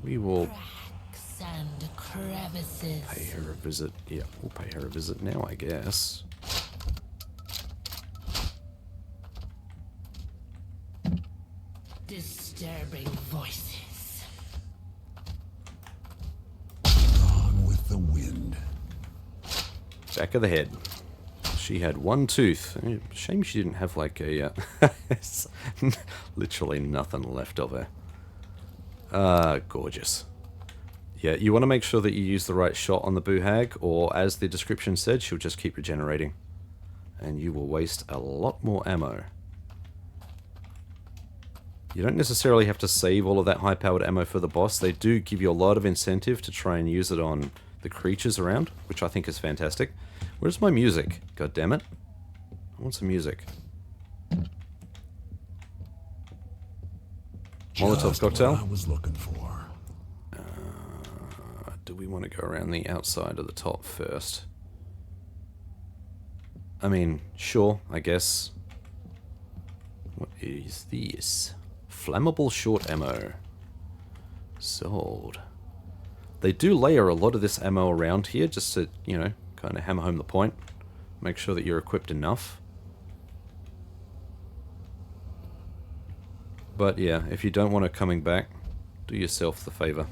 We will Cracks and crevices. pay her a visit. Yeah, we'll pay her a visit now, I guess. Disturbing voices. Gone with the wind. Back of the head. She had one tooth. Shame she didn't have like a... literally nothing left of her. Gorgeous. Yeah, you want to make sure that you use the right shot on the boo hag, or as the description said, she'll just keep regenerating. And you will waste a lot more ammo. You don't necessarily have to save all of that high-powered ammo for the boss. They do give you a lot of incentive to try and use it on the creatures around, which I think is fantastic. Where's my music? God damn it. I want some music. Molotov Just cocktail. what I was looking for. Do we want to go around the outside of the top first? I mean, sure, I guess. What is this? Flammable short ammo. Sold. They do layer a lot of this ammo around here just to, you know, kind of hammer home the point. Make sure that you're equipped enough. But yeah, if you don't want it coming back, do yourself the favor.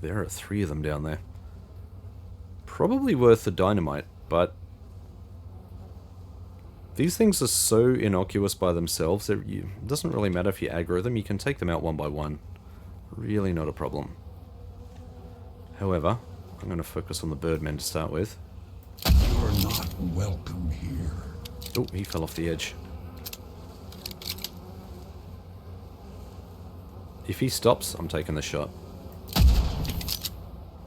There are 3 of them down there. Probably worth the dynamite, but these things are so innocuous by themselves that it doesn't really matter if you aggro them. You can take them out one by one. Really not a problem. However, I'm going to focus on the birdmen to start with. You're not welcome here. Oh, he fell off the edge. If he stops, I'm taking the shot.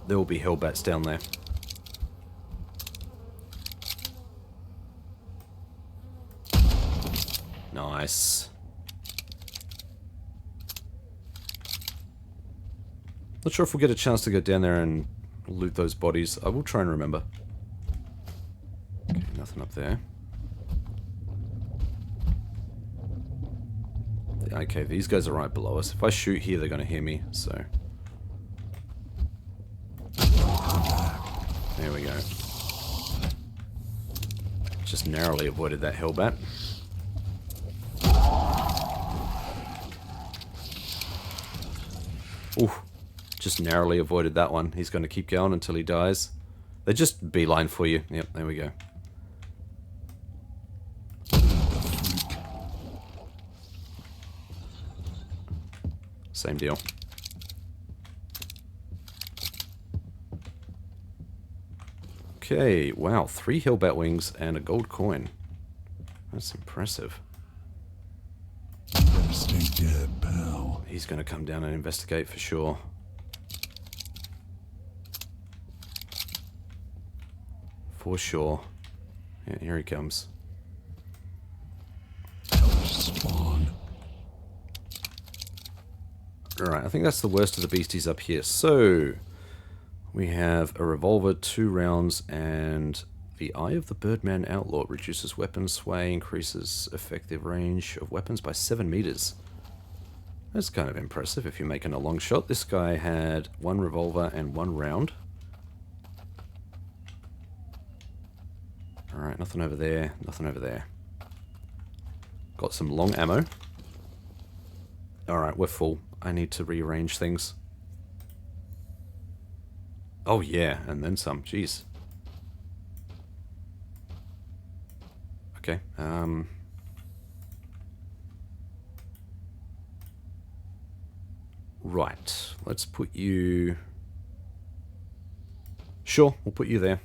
There will be hellbats down there. Nice. Not sure if we'll get a chance to go down there and loot those bodies. I will try and remember. Okay, nothing up there. Okay, these guys are right below us. If I shoot here, they're going to hear me, so... There we go. Just narrowly avoided that hellbat. Ooh, just narrowly avoided that one. He's going to keep going until he dies. They just beeline for you. Yep, there we go. Same deal. Okay, wow, 3 hellbat wings and a gold coin. That's impressive. You better stay dead, pal. He's going to come down and investigate for sure. For sure. Yeah, here he comes. Spawn. Alright, I think that's the worst of the beasties up here. So, we have a revolver, 2 rounds, and the Eye of the Birdman Outlaw reduces weapon sway, increases effective range of weapons by 7 meters. That's kind of impressive if you're making a long shot. This guy had 1 revolver and 1 round. Alright, nothing over there, nothing over there. Got some long ammo. Alright, we're full. I need to rearrange things. Oh yeah, and then some. Jeez. Okay. Right. Let's put you... Sure, we'll put you there.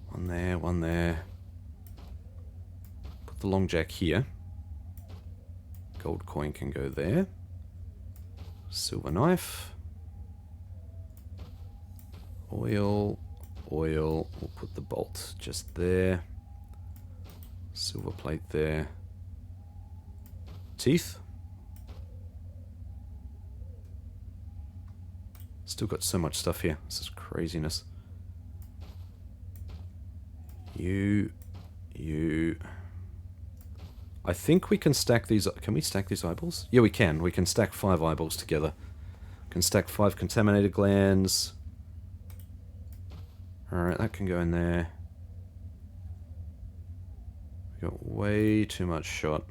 One there, one there. Put the long jack here. Gold coin can go there. Silver knife. Oil. Oil. We'll put the bolt just there. Silver plate there. Teeth. Still got so much stuff here. This is craziness. You. I think we can stack these. Can we stack these eyeballs? Yeah, we can. We can stack 5 eyeballs together. Can stack 5 contaminated glands. Alright, that can go in there. We got way too much shot.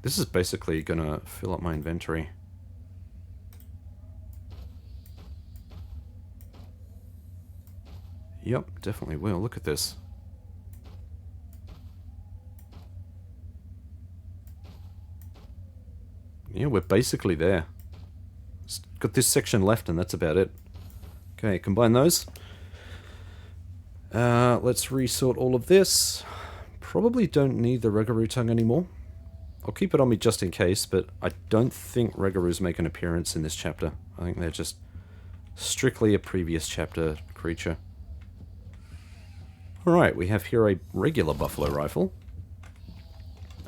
This is basically gonna fill up my inventory. Yep, definitely will. Look at this. Yeah, we're basically there. Got this section left and that's about it. Okay, combine those. Let's resort all of this. Probably don't need the Regaroo tongue anymore. I'll keep it on me just in case, but I don't think Regaroos make an appearance in this chapter. I think they're just strictly a previous chapter creature. Alright, we have here a regular buffalo rifle.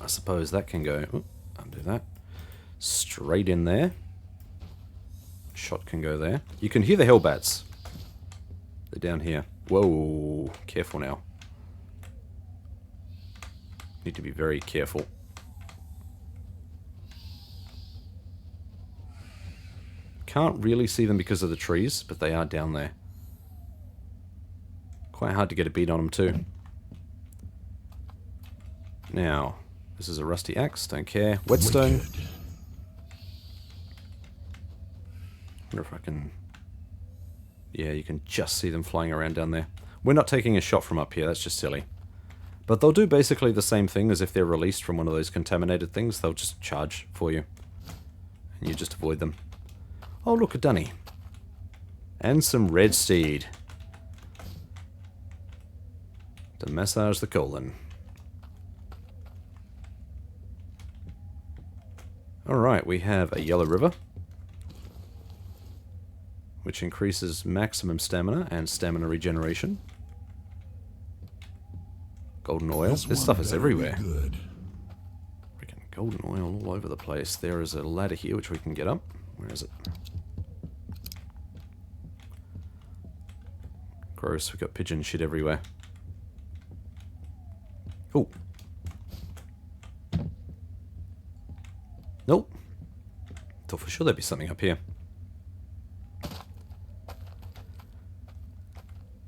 I suppose that can go... Ooh, undo that. Straight in there. Shot can go there. You can hear the hellbats. They're down here. Whoa, careful now. Need to be very careful. Can't really see them because of the trees, but they are down there. Quite hard to get a beat on them too. Now, this is a rusty axe, don't care. Whetstone. Wonder if I can... Yeah, you can just see them flying around down there. We're not taking a shot from up here, that's just silly. But they'll do basically the same thing as if they're released from one of those contaminated things. They'll just charge for you. And you just avoid them. Oh, look, a dunny. And some red steed. To massage the colon. Alright, we have a yellow river. Which increases maximum stamina and stamina regeneration. Golden oil. This stuff is everywhere. Freaking golden oil all over the place. There is a ladder here which we can get up. Where is it? Gross, we've got pigeon shit everywhere. Oh. Nope. Thought for sure there'd be something up here.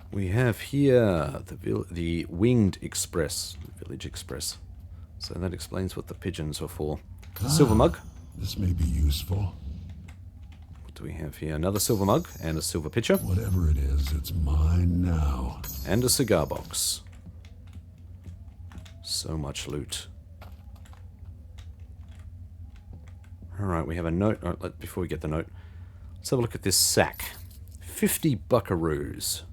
We have here the Winged Express, Village Express. So that explains what the pigeons were for. Silver mug. This may be useful. What do we have here? Another silver mug and a silver pitcher. Whatever it is, it's mine now. And a cigar box. So much loot. Alright, we have a note. Right, before we get the note, let's have a look at this sack. 50 buckaroos.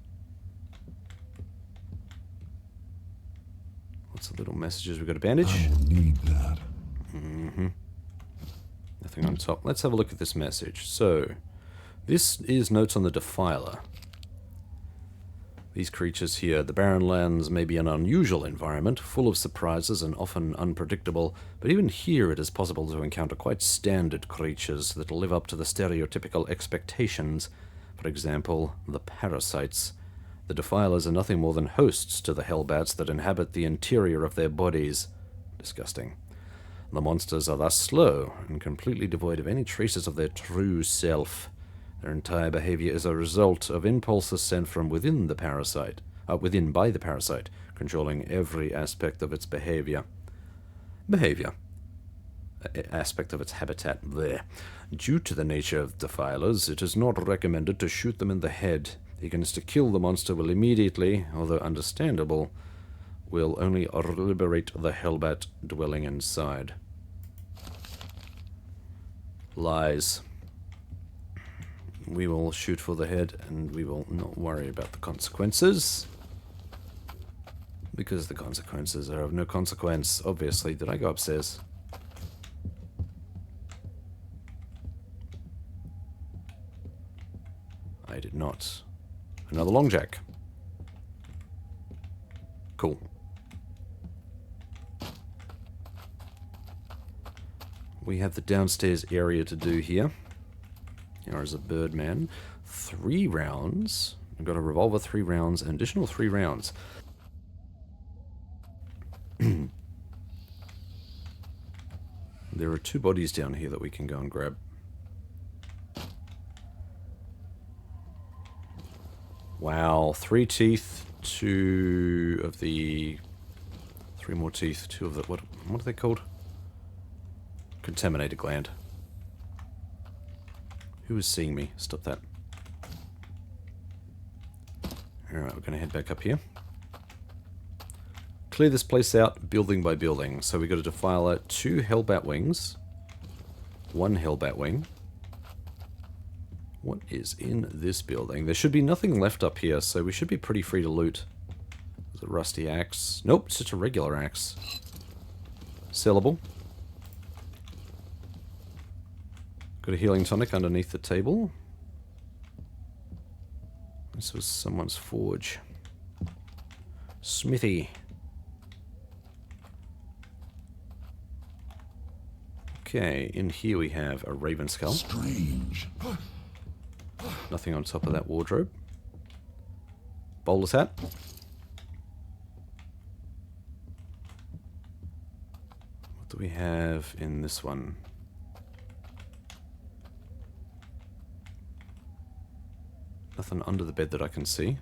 What's the little messages? We've got a bandage. I will need that. Mm-hmm. Nothing on top. Let's have a look at this message. So, this is notes on the Defiler. These creatures here, the Barren Lands may be an unusual environment, full of surprises and often unpredictable, but even here it is possible to encounter quite standard creatures that live up to the stereotypical expectations. For example, the parasites. The Defilers are nothing more than hosts to the hellbats that inhabit the interior of their bodies. Disgusting. The monsters are thus slow and completely devoid of any traces of their true self. Their entire behavior is a result of impulses sent from within the parasite, by the parasite, controlling every aspect of its behavior. Aspect of its habitat. Bleh. Due to the nature of defilers, it is not recommended to shoot them in the head. Eagerness to kill the monster will immediately, although understandable, will only liberate the hellbat dwelling inside. Lies. We will shoot for the head and we will not worry about the consequences. Because the consequences are of no consequence, obviously. Did I go upstairs? I did not. Another longjack. Cool. we have the downstairs area to do here. Here is a Birdman. 3 rounds. We've got a revolver, 3 rounds, an additional 3 rounds. There are 2 bodies down here that we can go and grab. Wow, 3 teeth, 2 of the... 3 more teeth, 2 of the... What are they called? Contaminated gland. Who is seeing me? Stop that. Alright, we're going to head back up here. Clear this place out building by building. So we've got a Defiler, 2 Hellbat wings, 1 Hellbat wing. What is in this building? There should be nothing left up here, so we should be pretty free to loot. There's a rusty axe. Nope, it's just a regular axe. Sellable. Got a healing tonic underneath the table. This was someone's forge. Smithy. Okay, in here we have a raven skull. Strange. Nothing on top of that wardrobe. Bowler's hat. What do we have in this one? Nothing under the bed that I can see.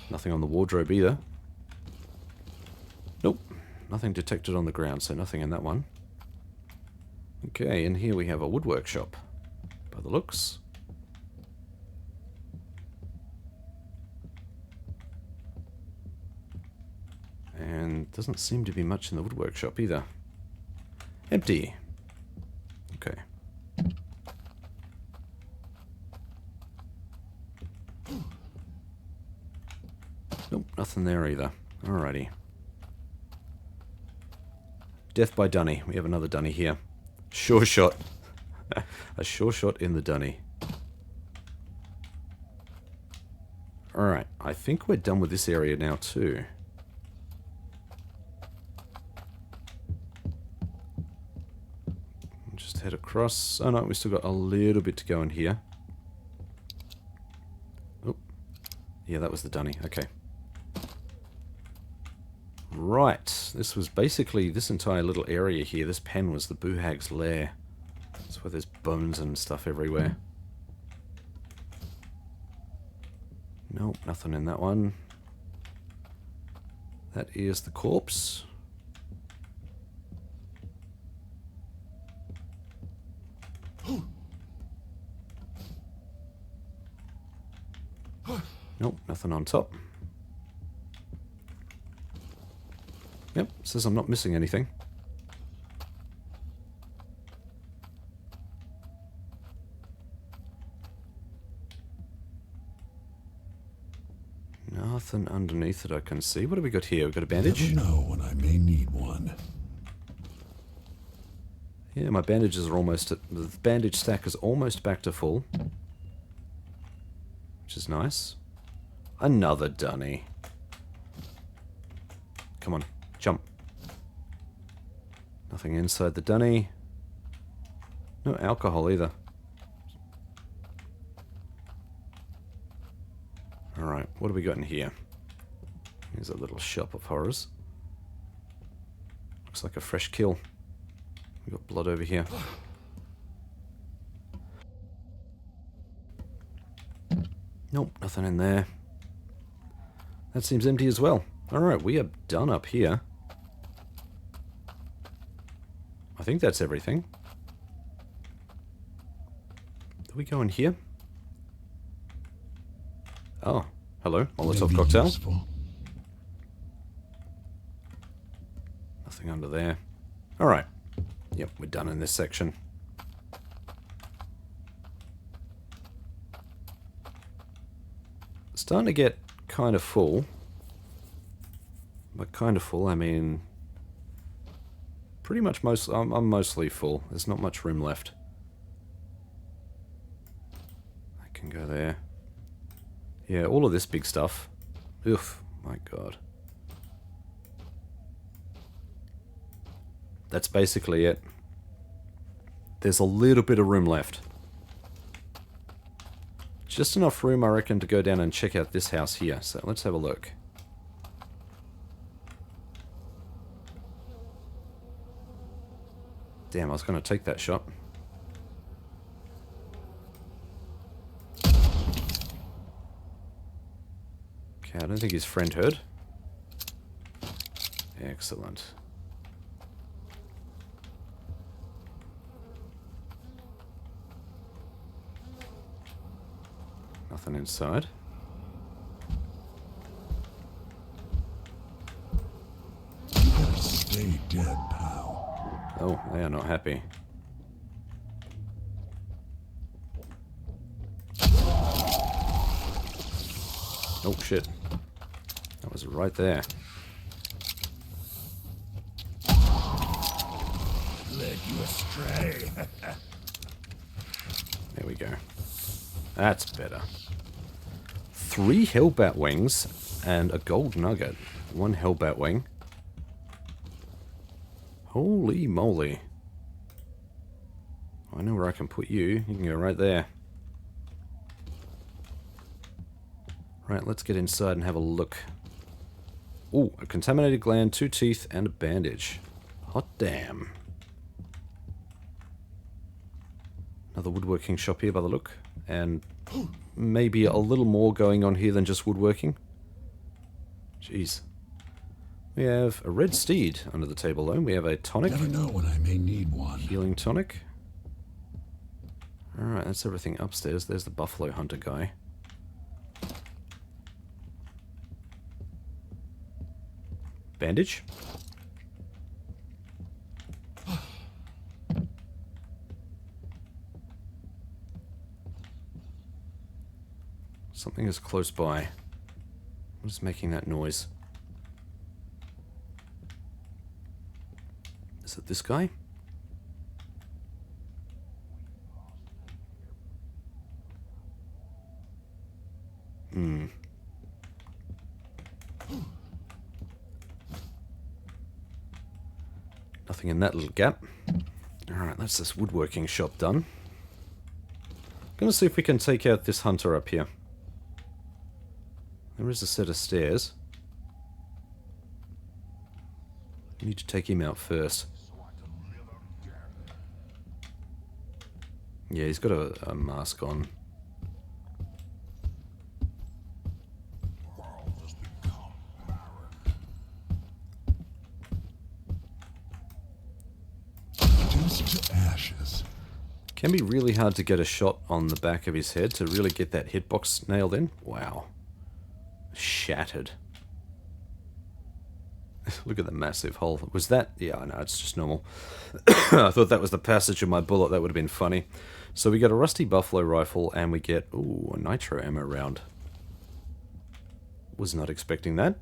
Nothing on the wardrobe either. Nope. Nothing detected on the ground, so nothing in that one. Okay, and here we have a woodwork shop, by the looks. And doesn't seem to be much in the woodwork shop either. Empty. Okay. Nope, nothing there either. Alrighty. Death by dunny. We have another dunny here. Sure shot. A sure shot in the dunny. Alright, I think we're done with this area now too. Just head across. Oh no, we still got a little bit to go in here. Oh, yeah, that was the dunny. Okay. Right, this was basically this entire little area here. This pen was the Boohag's lair. That's where there's bones and stuff everywhere. Nope, nothing in that one. That is the corpse. Nope, nothing on top. Yep, says I'm not missing anything. Nothing underneath that I can see. What have we got here? We've got a bandage. Never know when I may need one. Yeah, my bandages are almost at... The bandage stack is almost back to full. Which is nice. Another dunny. Come on, jump. Nothing inside the dunny. No alcohol either. Alright, what have we got in here? Here's a little shop of horrors. Looks like a fresh kill. We've got blood over here. Nope, nothing in there. That seems empty as well. Alright, we are done up here. I think that's everything. Do we go in here? Oh, hello. Molotov cocktail. Useful. Nothing under there. Alright. Yep, we're done in this section. Starting to get kind of full. By kind of full, I mean... Pretty much I'm mostly full. There's not much room left. I can go there. Yeah, all of this big stuff. Oof, my god. That's basically it. There's a little bit of room left. Just enough room, I reckon, to go down and check out this house here. So let's have a look. Damn, I was going to take that shot. Okay, I don't think his friend heard. Excellent. Nothing inside. You better stay dead, pal. Oh, they are not happy. Oh shit. That was right there. Led you astray. There we go. That's better. 3 hellbat wings and a gold nugget. 1 hellbat wing. Holy moly. I know where I can put you. You can go right there. Right, let's get inside and have a look. Ooh, a contaminated gland, 2 teeth, and a bandage. Hot damn. Another woodworking shop here by the look. And maybe a little more going on here than just woodworking. Jeez. We have a red steed under the table though. We have a tonic. Never know when I may need one. Healing tonic. Alright, that's everything upstairs. There's the buffalo hunter guy. Bandage. Something is close by. What is making that noise? Is it this guy? Nothing in that little gap. Alright, that's this woodworking shop done. Gonna see if we can take out this hunter up here. There is a set of stairs. We need to take him out first. Yeah, he's got a mask on. Reduced to ashes. Can be really hard to get a shot on the back of his head to really get that hitbox nailed in. Wow. Shattered. Look at the massive hole. Was that? Yeah, no, it's just normal. I thought that was the passage of my bullet. That would have been funny. So we got a rusty buffalo rifle and we get, ooh, a nitro ammo round. Was not expecting that.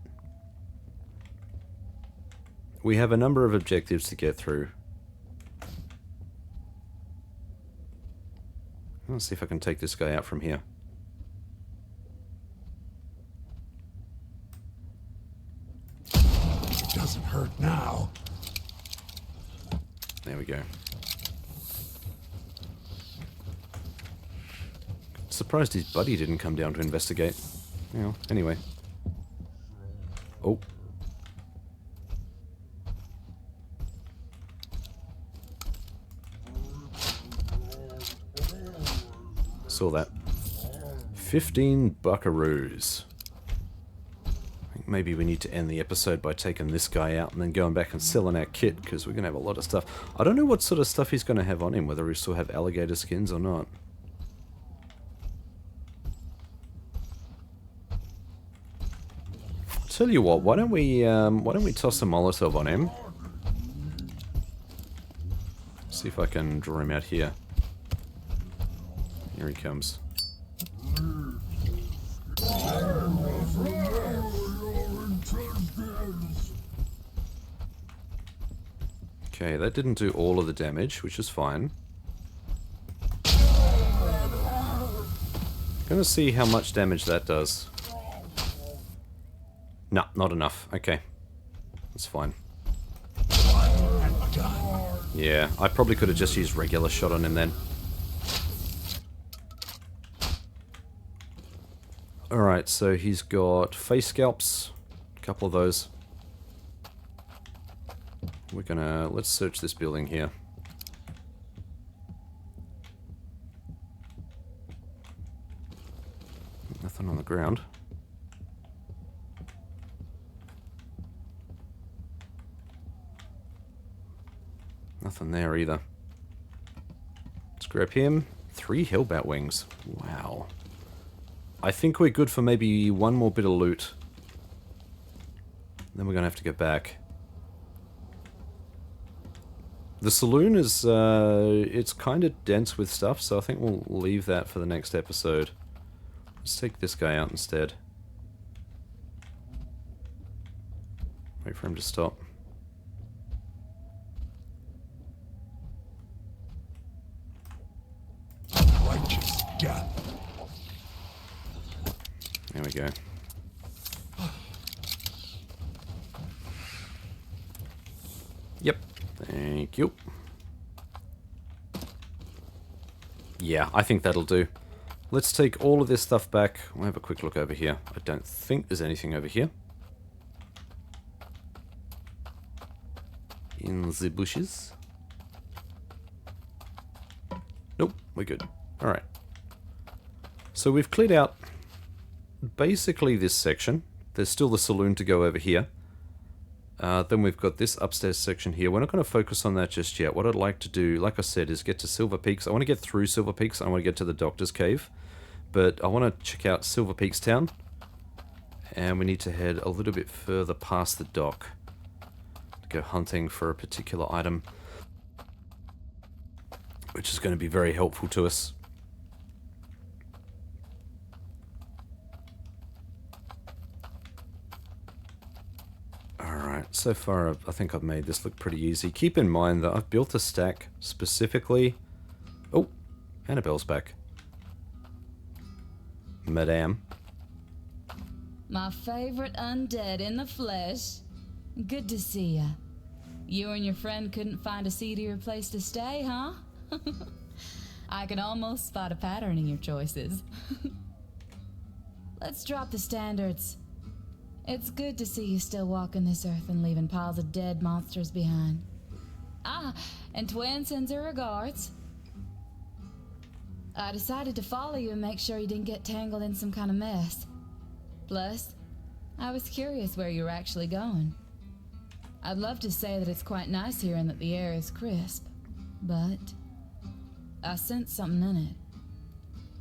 We have a number of objectives to get through. Let's see if I can take this guy out from here. It doesn't hurt now. There we go. Surprised his buddy didn't come down to investigate. You know, anyway. Oh. Saw that. 15 buckaroos. I think maybe we need to end the episode by taking this guy out and then going back and selling our kit, because we're going to have a lot of stuff. I don't know what sort of stuff he's going to have on him, whether he still have alligator skins or not. Tell you what, why don't we toss a Molotov on him? See if I can draw him out here. Here he comes. Okay, that didn't do all of the damage, which is fine. Gonna see how much damage that does. No, not enough. Okay. That's fine. Done. Yeah, I probably could have just used regular shot on him then. Alright, so he's got face scalps. A couple of those. We're gonna... let's search this building here. Nothing on the ground. Nothing there either. Let's grab him. 3 hellbat wings. Wow. I think we're good for maybe one more bit of loot. Then we're gonna have to go back. The saloon is, it's kind of dense with stuff, so I think we'll leave that for the next episode. Let's take this guy out instead. Wait for him to stop. Righteous death. There we go. Yep. Thank you. Yeah, I think that'll do. Let's take all of this stuff back. We'll have a quick look over here. I don't think there's anything over here. In the bushes. Nope, we're good. Alright. So we've cleared out basically this section. There's still the saloon to go over here. Then we've got this upstairs section here. We're not going to focus on that just yet. What I'd like to do, like I said, is get to Silver Peaks. I want to get through Silver Peaks. I want to get to the Doctor's Cave. But I want to check out Silver Peaks Town. And we need to head a little bit further past the dock. To go hunting for a particular item. Which is going to be very helpful to us. Alright, so far I think I've made this look pretty easy. Keep in mind that I've built a stack specifically... Oh, Annabelle's back. Madame. My favorite undead in the flesh. Good to see ya. You and your friend couldn't find a seedier place to stay, huh? I can almost spot a pattern in your choices. Let's drop the standards. It's good to see you still walking this earth and leaving piles of dead monsters behind. Ah, and Twin sends her regards. I decided to follow you and make sure you didn't get tangled in some kind of mess. Plus, I was curious where you were actually going. I'd love to say that it's quite nice here and that the air is crisp, but I sense something in it.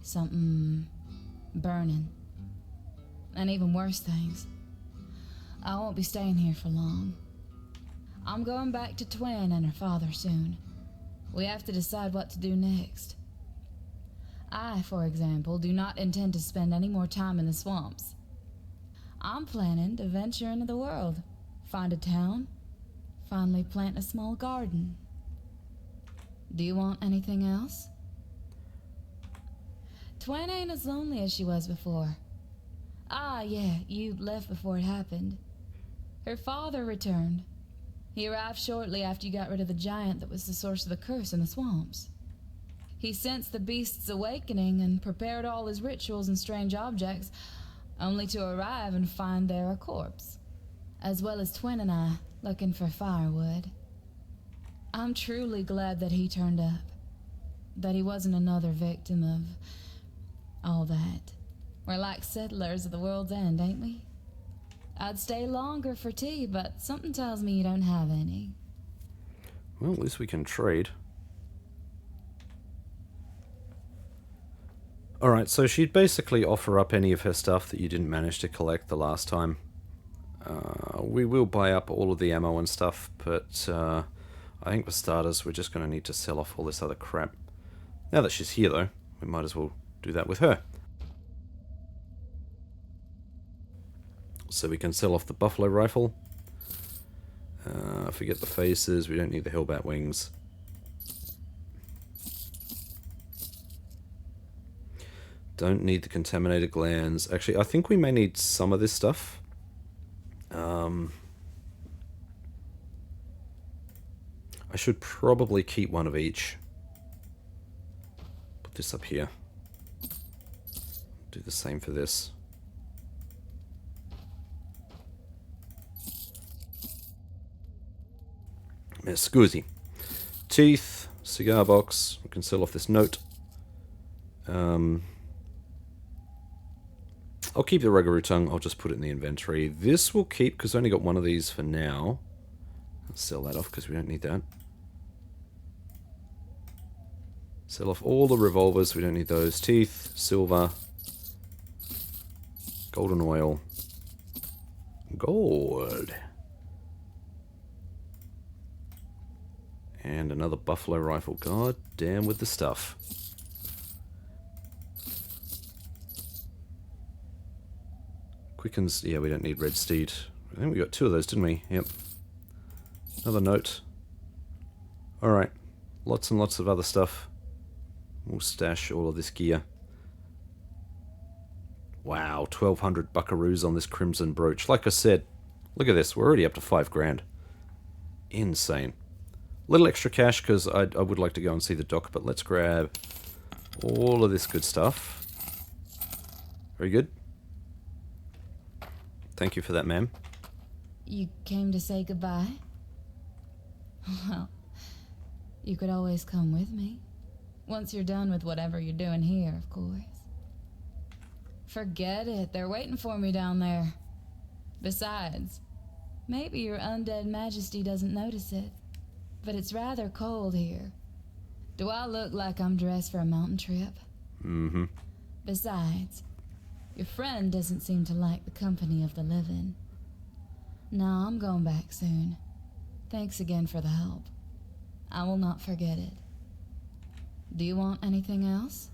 Something burning. And even worse things. I won't be staying here for long. I'm going back to Twin and her father soon. We have to decide what to do next. I, for example, do not intend to spend any more time in the swamps. I'm planning to venture into the world, find a town, finally plant a small garden. Do you want anything else? Twin ain't as lonely as she was before. Ah, yeah, you left before it happened. Her father returned. He arrived shortly after you got rid of the giant that was the source of the curse in the swamps. He sensed the beast's awakening and prepared all his rituals and strange objects, only to arrive and find there a corpse, as well as Twin and I looking for firewood. I'm truly glad that he turned up, that he wasn't another victim of all that. We're like settlers of the world's end, ain't we? I'd stay longer for tea, but something tells me you don't have any. Well, at least we can trade. Alright, so she'd basically offer up any of her stuff that you didn't manage to collect the last time. We will buy up all of the ammo and stuff, but I think for starters we're just going to need to sell off all this other crap. Now that she's here though, we might as well do that with her. So we can sell off the buffalo rifle. Forget the faces, we don't need the hellbat wings. Don't need the contaminated glands. Actually, I think we may need some of this stuff. I should probably keep one of each. Put this up here. Do the same for this. Scusi. Teeth, cigar box. We can sell off this note. I'll keep the Rogaroo tongue. I'll just put it in the inventory. This we'll keep because I only got one of these for now. Let's sell that off because we don't need that. Sell off all the revolvers. We don't need those. Teeth, silver, golden oil, gold. And another buffalo rifle. God damn with the stuff. Quickens. Yeah, we don't need red steed. I think we got 2 of those, didn't we? Yep. Another note. Alright. Lots and lots of other stuff. We'll stash all of this gear. Wow, 1,200 buckaroos on this crimson brooch. Like I said, look at this. We're already up to 5 grand. Insane. Little extra cash because I would like to go and see the doc, but let's grab all of this good stuff. Very good. Thank you for that, ma'am. You came to say goodbye? Well, you could always come with me. Once you're done with whatever you're doing here, of course. Forget it. They're waiting for me down there. Besides, maybe your undead majesty doesn't notice it, but it's rather cold here. Do I look like I'm dressed for a mountain trip? Mm-hmm. Besides, your friend doesn't seem to like the company of the living. No, I'm going back soon. Thanks again for the help. I will not forget it. Do you want anything else?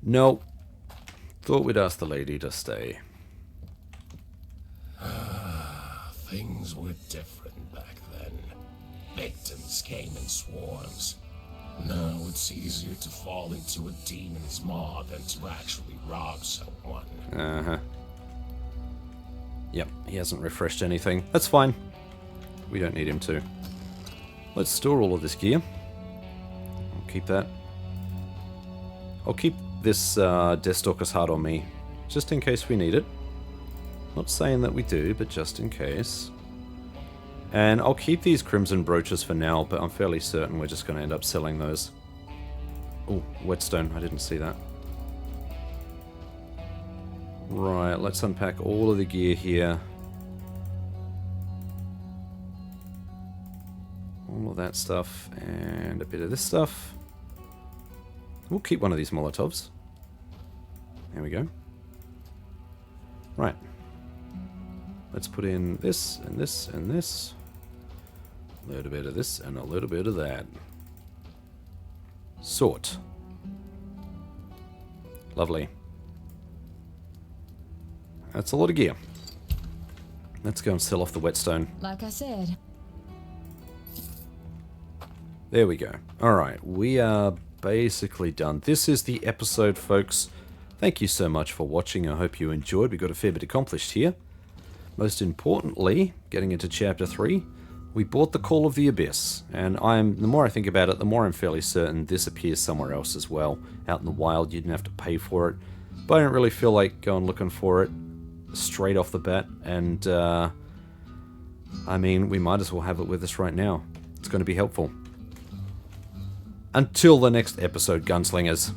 No. Thought we'd ask the lady to stay. Things were different back then. Victims came in swarms. Now it's easier to fall into a demon's maw than to actually rob someone. Uh-huh. Yep, he hasn't refreshed anything. That's fine. We don't need him to. Let's store all of this gear. I'll keep that. I'll keep this Deathstalker's heart on me, just in case we need it. Not saying that we do, but just in case. And I'll keep these crimson brooches for now, but I'm fairly certain we're just going to end up selling those. Oh, whetstone, I didn't see that. Right, let's unpack all of the gear here. All of that stuff, and a bit of this stuff. We'll keep one of these Molotovs. There we go. Right. Let's put in this, and this, and this. A little bit of this, and a little bit of that. Sort. Lovely. That's a lot of gear. Let's go and sell off the whetstone. Like I said. There we go. Alright, we are basically done. This is the episode, folks. Thank you so much for watching. I hope you enjoyed. We got a fair bit accomplished here. Most importantly, getting into Chapter 3, we bought the Call of the Abyss. And the more I think about it, the more I'm fairly certain this appears somewhere else as well. Out in the wild, you didn't have to pay for it. But I don't really feel like going looking for it straight off the bat. And, I mean, we might as well have it with us right now. It's going to be helpful. Until the next episode, Gunslingers.